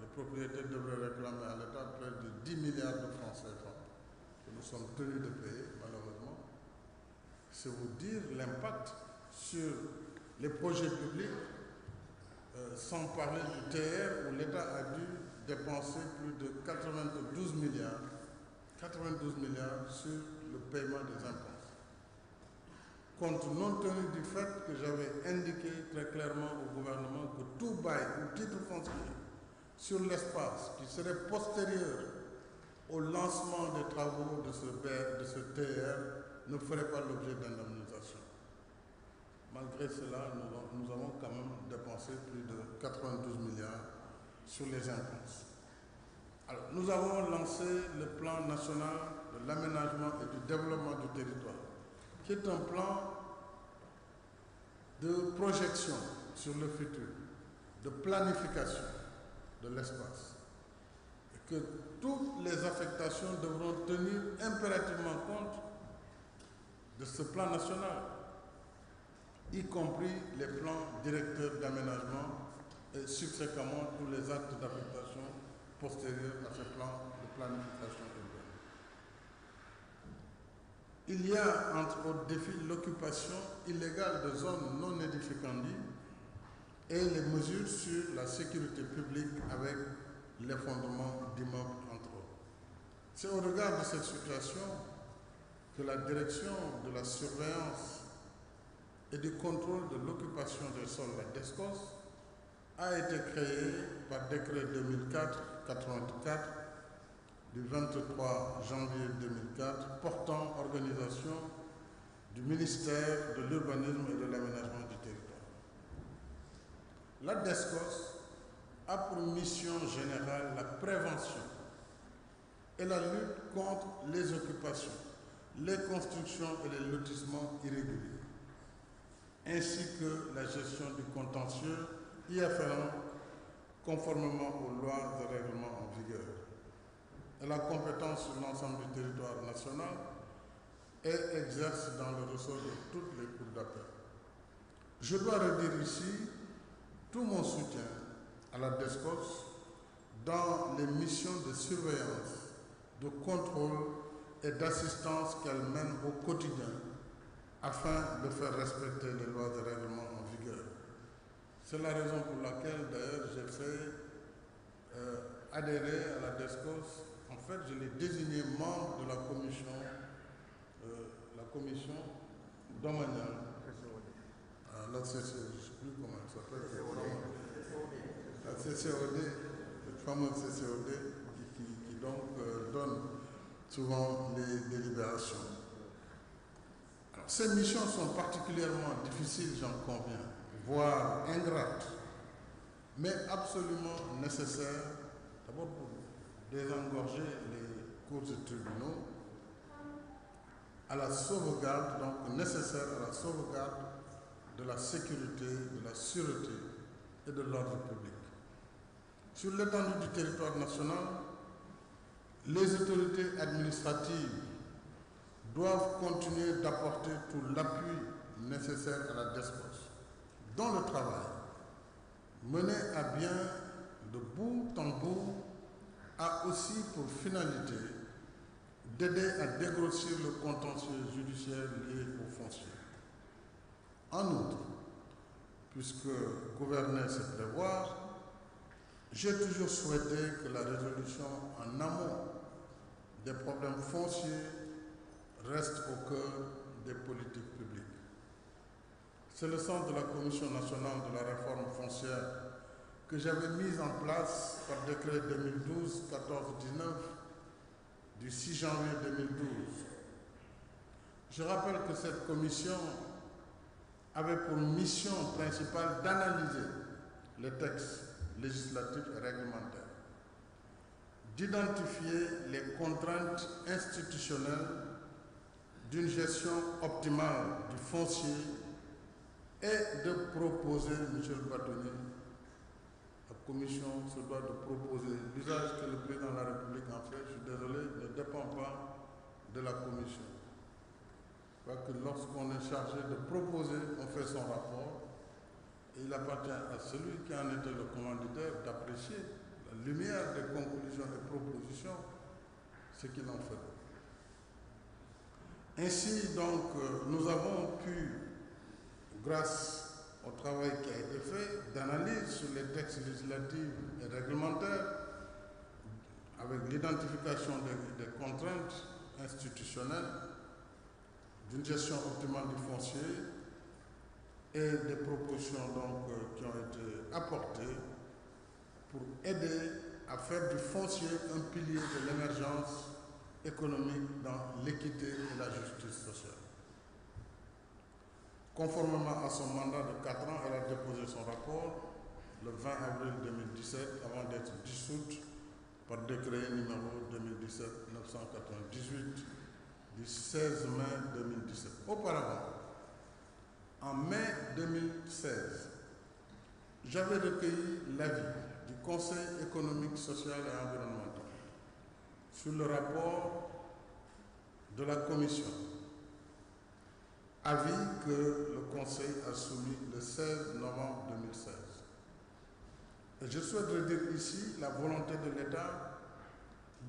le propriétaire devrait réclamer à l'État près de 10 milliards de francs CFA que nous sommes tenus de payer, malheureusement. C'est vous dire l'impact sur les projets publics, sans parler du TR où l'État a dû dépenser plus de 92 milliards sur le paiement des impôts. Compte non tenu du fait que j'avais indiqué très clairement au gouvernement que tout bail ou titre foncier sur l'espace qui serait postérieur au lancement des travaux de ce TR ne ferait pas l'objet d'indemnisation. Malgré cela, nous avons quand même dépensé plus de 92 milliards sur les impôts. Alors, nous avons lancé le plan national de l'aménagement et du développement du territoire, qui est un plan de projection sur le futur, de planification de l'espace, et que toutes les affectations devront tenir impérativement compte de ce plan national, y compris les plans directeurs d'aménagement et subséquemment tous les actes d'affectation postérieurs à ce plan de planification urbaine. Il y a entre autres défis l'occupation illégale de zones non édificantes et les mesures sur la sécurité publique avec l'effondrement d'immeubles entre autres. C'est au regard de cette situation que la direction de la surveillance et du contrôle de l'occupation des sols, la DESCOS, a été créée par décret 2004-84 du 23 janvier 2004 portant organisation du ministère de l'Urbanisme et de l'Aménagement du territoire. La DESCOS a pour mission générale la prévention et la lutte contre les occupations, les constructions et les lotissements irréguliers, ainsi que la gestion du contentieux y afférent conformément aux lois et règlements en vigueur. Elle a compétence sur l'ensemble du territoire national et exerce dans le ressort de toutes les cours d'appel. Je dois redire ici tout mon soutien à la DESCOS dans les missions de surveillance, de contrôle et d'assistance qu'elle mène au quotidien afin de faire respecter les lois et règlements en vigueur. C'est la raison pour laquelle, d'ailleurs, j'ai fait adhérer à la DESCOS. En fait, je l'ai désigné membre de la commission domaniale. La CCOD, je ne sais plus comment elle s'appelle. La CCOD, cette fameuse CCOD qui donc donne souvent les délibérations. Alors, ces missions sont particulièrement difficiles, j'en conviens, voire ingrates, mais absolument nécessaire, d'abord pour désengorger les cours et tribunaux, à la sauvegarde, donc nécessaire à la sauvegarde de la sécurité, de la sûreté et de l'ordre public. Sur l'étendue du territoire national, les autorités administratives doivent continuer d'apporter tout l'appui nécessaire à la DSPOS, dont le travail, mené à bien de bout en bout, a aussi pour finalité d'aider à dégrossir le contentieux judiciaire lié au foncier. En outre, puisque gouverner c'est prévoir, j'ai toujours souhaité que la résolution en amont des problèmes fonciers reste au cœur des politiques publiques. C'est le sens de la Commission nationale de la réforme foncière que j'avais mise en place par décret 2012-14-19 du 6 janvier 2012. Je rappelle que cette commission avait pour mission principale d'analyser les textes législatifs et réglementaires, d'identifier les contraintes institutionnelles d'une gestion optimale du foncier et de proposer, Monsieur le bâtonnier, la Commission se doit de proposer l'usage que le président de la République en fait, je suis désolé, ne dépend pas de la Commission. Je crois que lorsqu'on est chargé de proposer, on fait son rapport et il appartient à celui qui en était le commanditaire d'apprécier la lumière des conclusions et propositions, ce qu'il en fait. Ainsi donc, nous avons pu, grâce au travail qui a été fait, d'analyse sur les textes législatifs et réglementaires, avec l'identification des contraintes institutionnelles, d'une gestion optimale du foncier et des propositions donc, qui ont été apportées pour aider à faire du foncier un pilier de l'émergence économique dans l'équité et la justice sociale. Conformément à son mandat de 4 ans, elle a déposé son rapport le 20 avril 2017 avant d'être dissoute par décret numéro 2017-998 du 16 mai 2017. Auparavant, en mai 2016, j'avais recueilli l'avis du Conseil économique, social et environnemental sur le rapport de la Commission, avis que le Conseil a soumis le 16 novembre 2016. Et je souhaiterais dire ici la volonté de l'État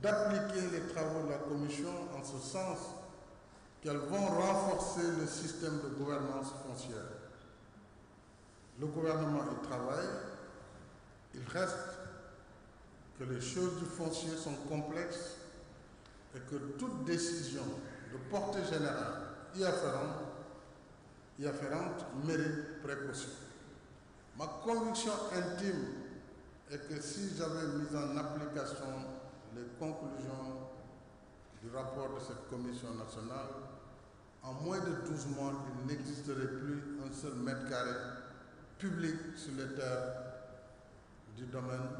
d'appliquer les travaux de la Commission en ce sens qu'elles vont renforcer le système de gouvernance foncière. Le gouvernement y travaille, il reste que les choses du foncier sont complexes et que toute décision de portée générale y afférente mérite précaution. Ma conviction intime est que si j'avais mis en application les conclusions du rapport de cette commission nationale, en moins de 12 mois, il n'existerait plus un seul mètre carré public sur les terres du domaine,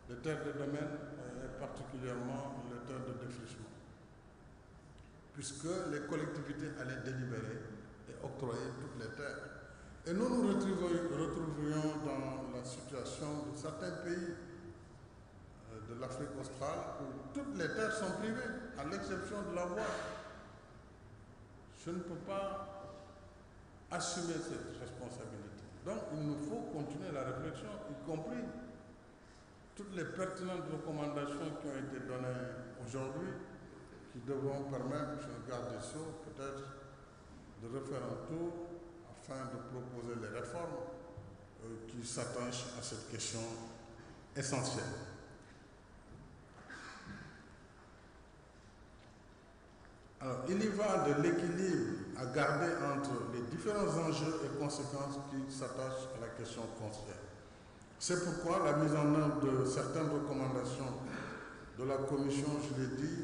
les terres de domaine et particulièrement les terres de défrichement, puisque les collectivités allaient délibérer et octroyer toutes les terres. Et nous nous retrouverions dans la situation de certains pays de l'Afrique australe où toutes les terres sont privées, à l'exception de la voie. Je ne peux pas assumer cette responsabilité. Donc il nous faut continuer la réflexion, y compris toutes les pertinentes recommandations qui ont été données aujourd'hui, qui devront permettre, M. le garde des Sceaux, peut-être de refaire un tour afin de proposer les réformes qui s'attachent à cette question essentielle. Alors, il y va de l'équilibre à garder entre les différents enjeux et conséquences qui s'attachent à la question foncière. C'est pourquoi la mise en œuvre de certaines recommandations de la Commission, je l'ai dit,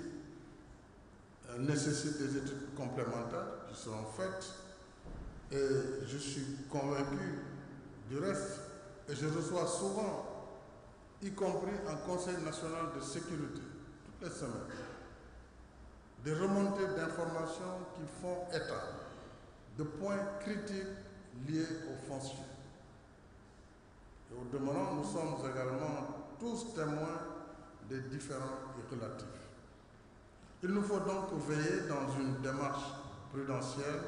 nécessite des études complémentaires qui seront faites et je suis convaincu du reste et je reçois souvent, y compris en Conseil national de sécurité, toutes les semaines, des remontées d'informations qui font état de points critiques liés au foncier. Et au demeurant, nous sommes également tous témoins des différends relatifs. Il nous faut donc veiller dans une démarche prudentielle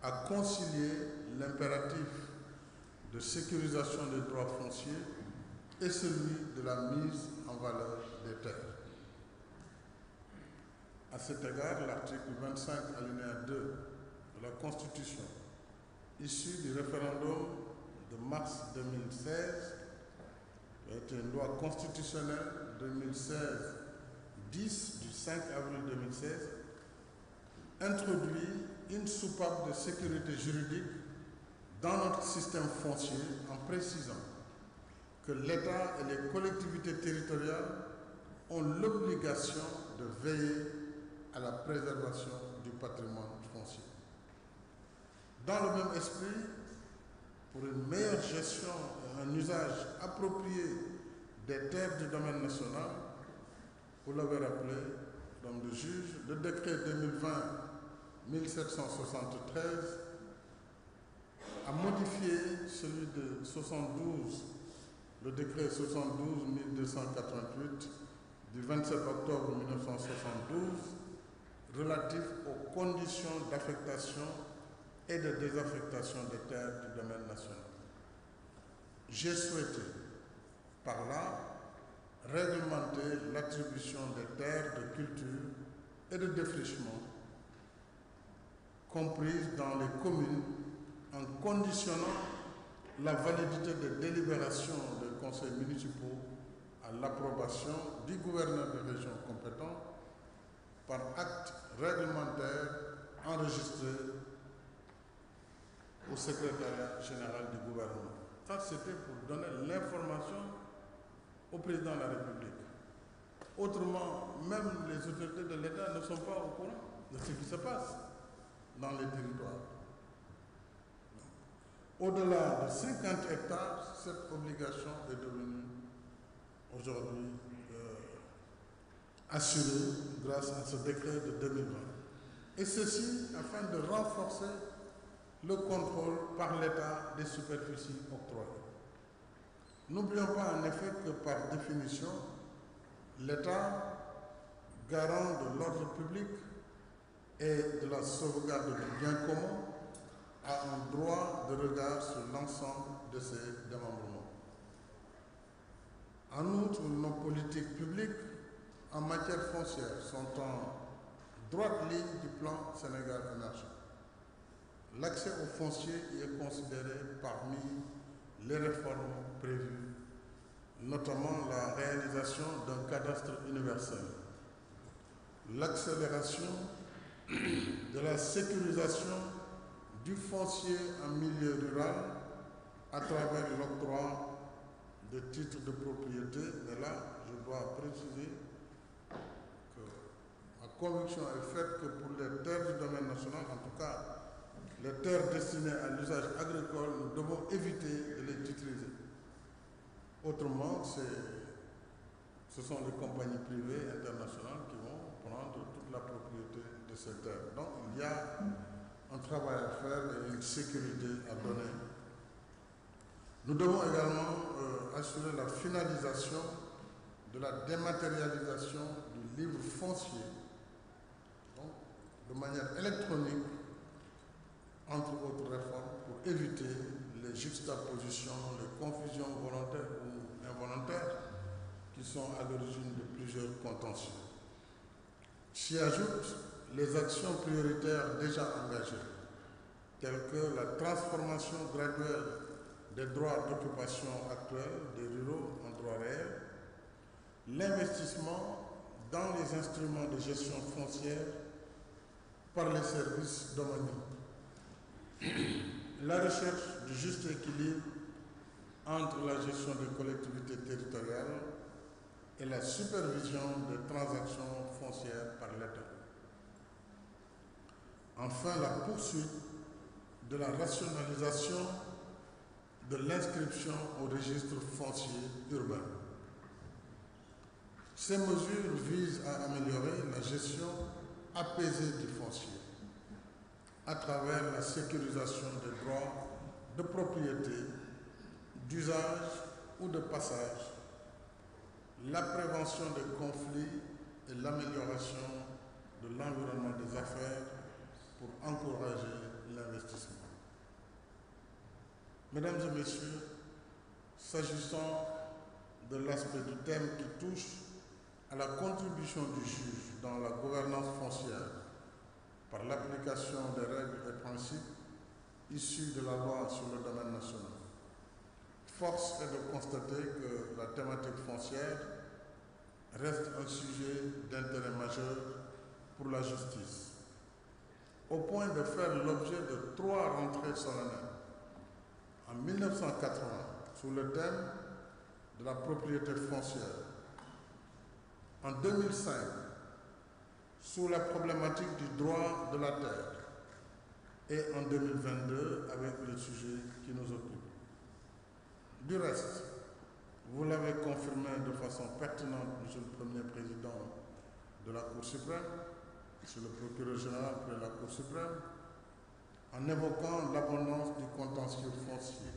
à concilier l'impératif de sécurisation des droits fonciers et celui de la mise en valeur des terres. À cet égard, l'article 25, alinéa 2 de la Constitution, issu du référendum de mars 2016, qui a été une loi constitutionnelle 2016-10 du 5 avril 2016, introduit une soupape de sécurité juridique dans notre système foncier en précisant que l'État et les collectivités territoriales ont l'obligation de veiller à la préservation du patrimoine foncier. Dans le même esprit, pour une meilleure gestion et un usage approprié des terres du domaine national, vous l'avez rappelé, Madame le juge, le décret 2020-1773 a modifié celui de 72, le décret 72-1288 du 27 octobre 1972 relatif aux conditions d'affectation et de désaffectation des terres du domaine national. J'ai souhaité, par là, réglementer l'attribution des terres de culture et de défrichement comprises dans les communes en conditionnant la validité des délibérations des conseils municipaux à l'approbation du gouverneur de région compétent par acte réglementaire enregistré au secrétariat général du gouvernement. Ça, c'était pour donner l'information au président de la République. Autrement, même les autorités de l'État ne sont pas au courant de ce qui se passe dans les territoires. Au-delà de 50 hectares, cette obligation est devenue aujourd'hui assurée grâce à ce décret de 2020. Et ceci afin de renforcer le contrôle par l'État des superficies octroyées. N'oublions pas en effet que par définition, l'État, garant de l'ordre public et de la sauvegarde du bien commun, a un droit de regard sur l'ensemble de ses démembrements. En outre, nos politiques publiques en matière foncière sont en droite ligne du plan Sénégal émergent. L'accès au foncier y est considéré parmi les réformes prévues, notamment la réalisation d'un cadastre universel, l'accélération de la sécurisation du foncier en milieu rural à travers l'octroi de titres de propriété. Mais là, je dois préciser que ma conviction est faite que pour les terres du domaine national, en tout cas les terres destinées à l'usage agricole, nous devons éviter de les titриser. Autrement, ce sont les compagnies privées internationales qui vont prendre toute la propriété de ces terres. Donc il y a un travail à faire et une sécurité à donner. Nous devons également assurer la finalisation de la dématérialisation du livre foncier, donc, de manière électronique, entre autres réformes, pour éviter les juxtapositions, les confusions volontaires ou involontaires qui sont à l'origine de plusieurs contentieux. S'y ajoutent les actions prioritaires déjà engagées, telles que la transformation graduelle des droits d'occupation actuels des ruraux en droits réels, l'investissement dans les instruments de gestion foncière par les services domaniaux, la recherche du juste équilibre entre la gestion des collectivités territoriales et la supervision des transactions foncières par l'État. Enfin, la poursuite de la rationalisation de l'inscription au registre foncier urbain. Ces mesures visent à améliorer la gestion apaisée du foncier à travers la sécurisation des droits de propriété, d'usage ou de passage, la prévention des conflits et l'amélioration de l'environnement des affaires pour encourager l'investissement. Mesdames et messieurs, s'agissant de l'aspect du thème qui touche à la contribution du juge dans la gouvernance foncière par l'application des règles et principes issus de la loi sur le domaine national, force est de constater que la thématique foncière reste un sujet d'intérêt majeur pour la justice, au point de faire l'objet de 3 rentrées solennelles. En 1980, sous le thème de la propriété foncière. En 2005, sous la problématique du droit de la terre. Et en 2022, avec le sujet qui nous occupe. Du reste, vous l'avez confirmé de façon pertinente, Monsieur le Premier Président de la Cour suprême, Monsieur le Procureur général de la Cour suprême, en évoquant l'abondance du contentieux foncier,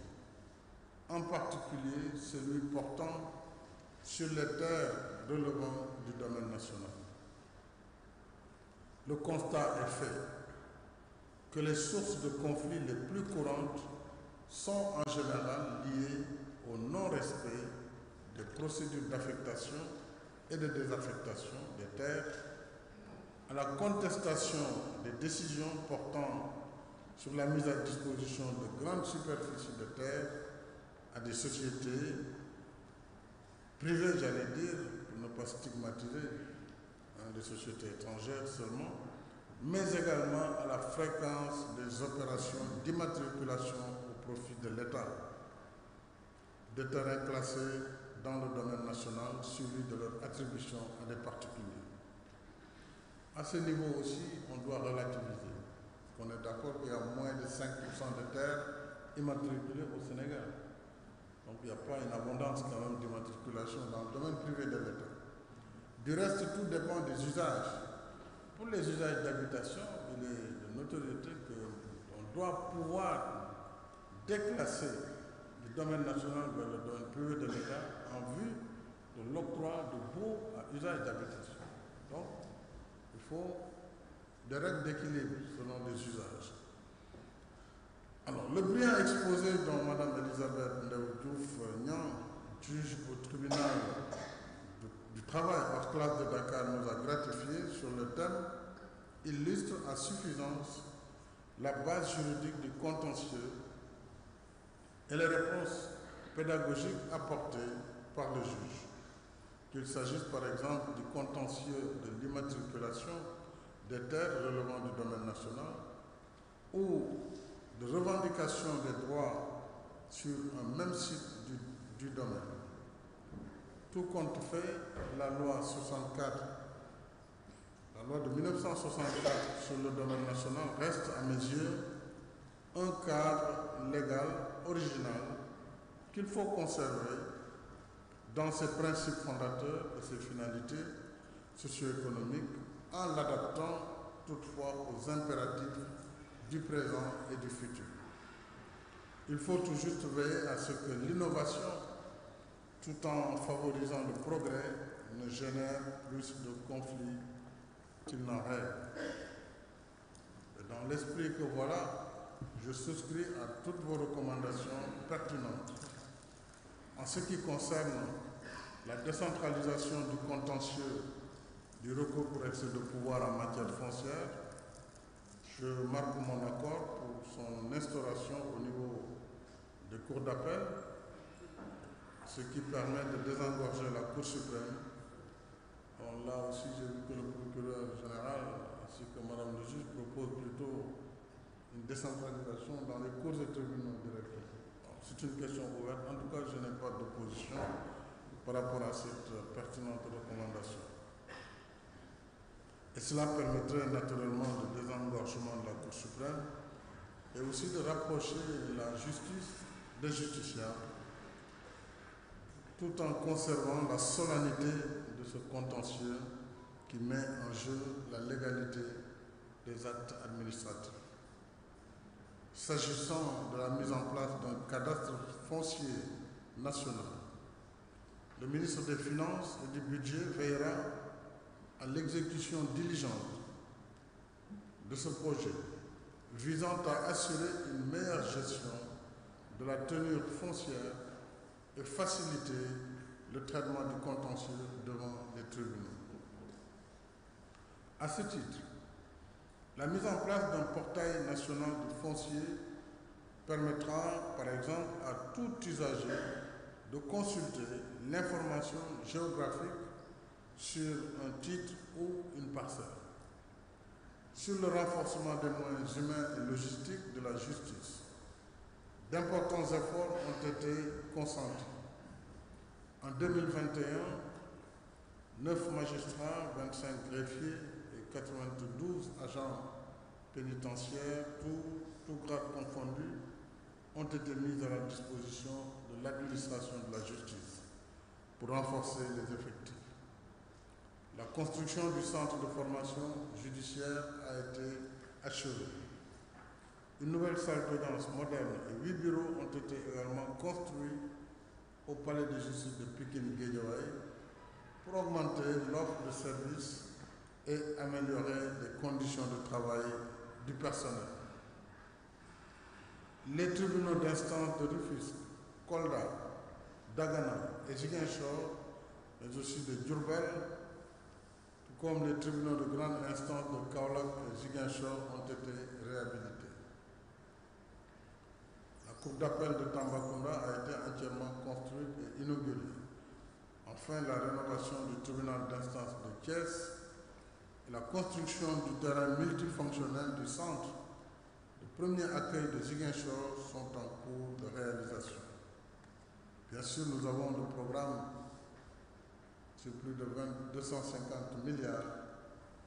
en particulier celui portant sur les terres relevant du domaine national. Le constat est fait que les sources de conflits les plus courantes sont en général liées au non-respect des procédures d'affectation et de désaffectation des terres, à la contestation des décisions portant sur la mise à disposition de grandes superficies de terres à des sociétés privées, j'allais dire, pour ne pas stigmatiser, des sociétés étrangères seulement, mais également à la fréquence des opérations d'immatriculation au profit de l'État, de terrains classés dans le domaine national, suivi de leur attribution à des particuliers. À ce niveau aussi, on doit relativiser. On est d'accord qu'il y a moins de 5% de terres immatriculées au Sénégal. Donc il n'y a pas une abondance quand même d'immatriculation dans le domaine privé de l'État. Du reste, tout dépend des usages. Pour les usages d'habitation, il est de notoriété qu'on doit pouvoir déclasser du domaine national vers le domaine privé de l'État en vue de l'octroi de baux à usage d'habitation. Donc, il faut des règles d'équilibre selon les usages. Alors, le brillant exposé dont Mme Elisabeth Ndao-Diouf-Niang, juge au tribunal du travail hors classe de Dakar, nous a gratifié sur le thème, illustre à suffisance la base juridique du contentieux et les réponses pédagogiques apportées par le juge. Qu'il s'agisse par exemple du contentieux de l'immatriculation des terres relevant du domaine national ou de revendication des droits sur un même site du domaine. Tout compte fait, la loi de 1964 sur le domaine national reste à mes yeux un cadre légal original qu'il faut conserver dans ses principes fondateurs et ses finalités socio-économiques en l'adaptant toutefois aux impératifs du présent et du futur. Il faut tout juste veiller à ce que l'innovation, tout en favorisant le progrès, ne génère plus de conflits qu'il n'en rêve. Et dans l'esprit que voilà, je souscris à toutes vos recommandations pertinentes. En ce qui concerne la décentralisation du contentieux du recours pour excès de pouvoir en matière foncière, je marque mon accord pour son instauration au niveau des cours d'appel, ce qui permet de désengorger la Cour suprême. Alors là aussi, j'ai vu que le procureur général ainsi que Madame le juge proposent plutôt une décentralisation dans les cours et tribunaux directement. C'est une question ouverte. En tout cas, je n'ai pas d'opposition par rapport à cette pertinente recommandation. Et cela permettrait naturellement le désengorgement de la Cour suprême et aussi de rapprocher la justice des justiciables, tout en conservant la solennité de ce contentieux qui met en jeu la légalité des actes administratifs. S'agissant de la mise en place d'un cadastre foncier national, le ministre des Finances et du Budget veillera à l'exécution diligente de ce projet visant à assurer une meilleure gestion de la tenure foncière et faciliter le traitement du contentieux devant les tribunaux. À ce titre, la mise en place d'un portail national du foncier permettra, par exemple, à tout usager de consulter l'information géographique sur un titre ou une parcelle. Sur le renforcement des moyens humains et logistiques de la justice, d'importants efforts ont été consentis. En 2021, 9 magistrats, 25 greffiers et 92 agents pénitentiaires, tout grade confondus, ont été mis à la disposition de l'administration de la justice pour renforcer les effectifs. La construction du centre de formation judiciaire a été achevée. Une nouvelle salle d'audience moderne et 8 bureaux ont été également construits au palais de justice de Pikine-Guédiawaye pour augmenter l'offre de services et améliorer les conditions de travail du personnel. Les tribunaux d'instance de Rufisque, Kolda, Dagana et Ziguinchor, mais aussi de Diourbel, tout comme les tribunaux de grande instance de Kaolack et Ziguinchor ont été réhabilités. La cour d'appel de Tambacounda a été entièrement construite et inaugurée. Enfin, la rénovation du tribunal d'instance de Thiès et la construction du terrain multifonctionnel du centre de premier accueil de Ziguinchor sont en cours de réalisation. Bien sûr, nous avons le programme sur plus de 250 milliards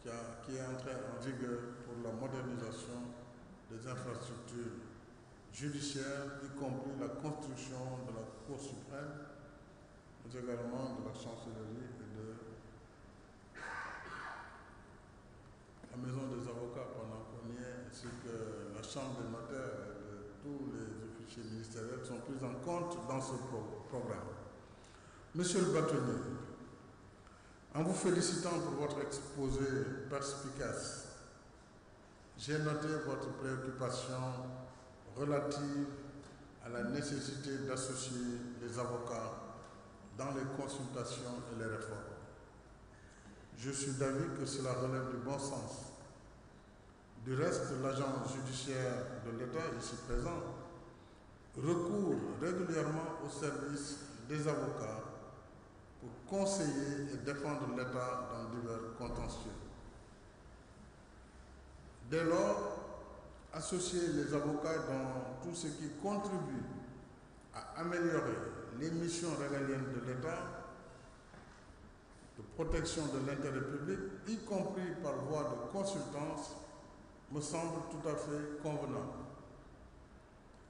qui est entré en vigueur pour la modernisation des infrastructures judiciaires, y compris la construction de la Cour suprême, mais également de la chancellerie et de la maison des avocats pendant qu'on y est, ainsi que la chambre des notaires et de tous les officiers ministériels sont pris en compte dans ce programme. Monsieur le bâtonnier, en vous félicitant pour votre exposé perspicace, j'ai noté votre préoccupation relative à la nécessité d'associer les avocats dans les consultations et les réformes. Je suis d'avis que cela relève du bon sens. Du reste, l'agent judiciaire de l'État, ici présent, recourt régulièrement au service des avocats pour conseiller et défendre l'État dans divers contentieux. Dès lors, associer les avocats dans tout ce qui contribue à améliorer les missions régaliennes de l'État, de protection de l'intérêt public, y compris par voie de consultance, me semble tout à fait convenable.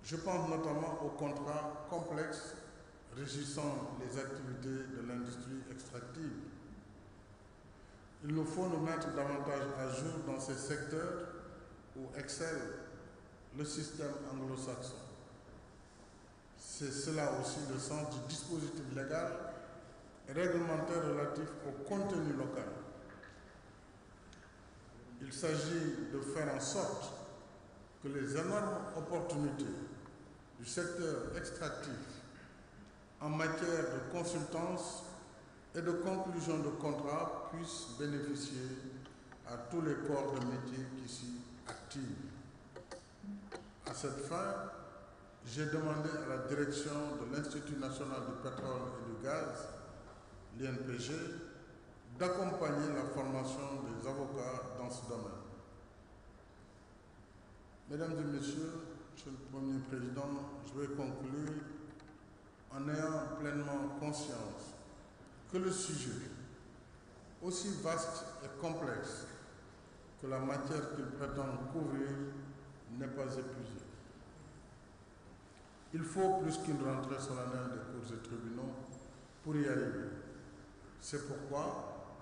Je pense notamment aux contrats complexes régissant les activités de l'industrie extractive. Il nous faut nous mettre davantage à jour dans ces secteurs où excelle le système anglo-saxon. C'est cela aussi le sens du dispositif légal et réglementaire relatif au contenu local. Il s'agit de faire en sorte que les énormes opportunités du secteur extractif en matière de consultance et de conclusion de contrats puissent bénéficier à tous les corps de métier qui s'y activent. À cette fin, j'ai demandé à la direction de l'Institut national du pétrole et du gaz, l'INPG, d'accompagner la formation des avocats dans ce domaine. Mesdames et messieurs, Monsieur le Premier Président, je vais conclure en ayant pleinement conscience que le sujet, aussi vaste et complexe que la matière qu'il prétend couvrir, n'est pas épuisé. Il faut plus qu'une rentrée solennelle des cours et tribunaux pour y arriver. C'est pourquoi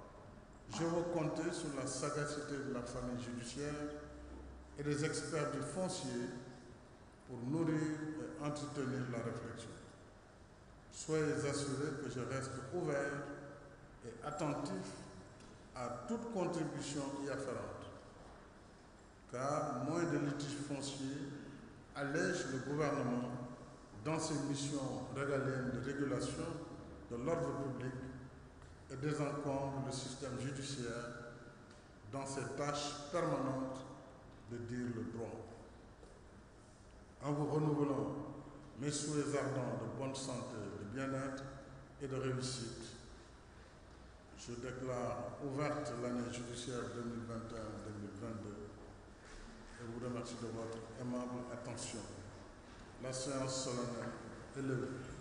je veux compter sur la sagacité de la famille judiciaire et des experts du foncier pour nourrir et entretenir la réflexion. Soyez assurés que je reste ouvert et attentif à toute contribution y afférente, car moins de litiges fonciers allège le gouvernement dans ses missions régaliennes de régulation de l'ordre public et désencombre le système judiciaire dans ses tâches permanentes de dire le droit. En vous renouvelant mes souhaits ardents de bonne santé, de bien-être et de réussite, je déclare ouverte l'année judiciaire 2021-2022 et vous remercie de votre aimable attention. La séance solennelle est levée.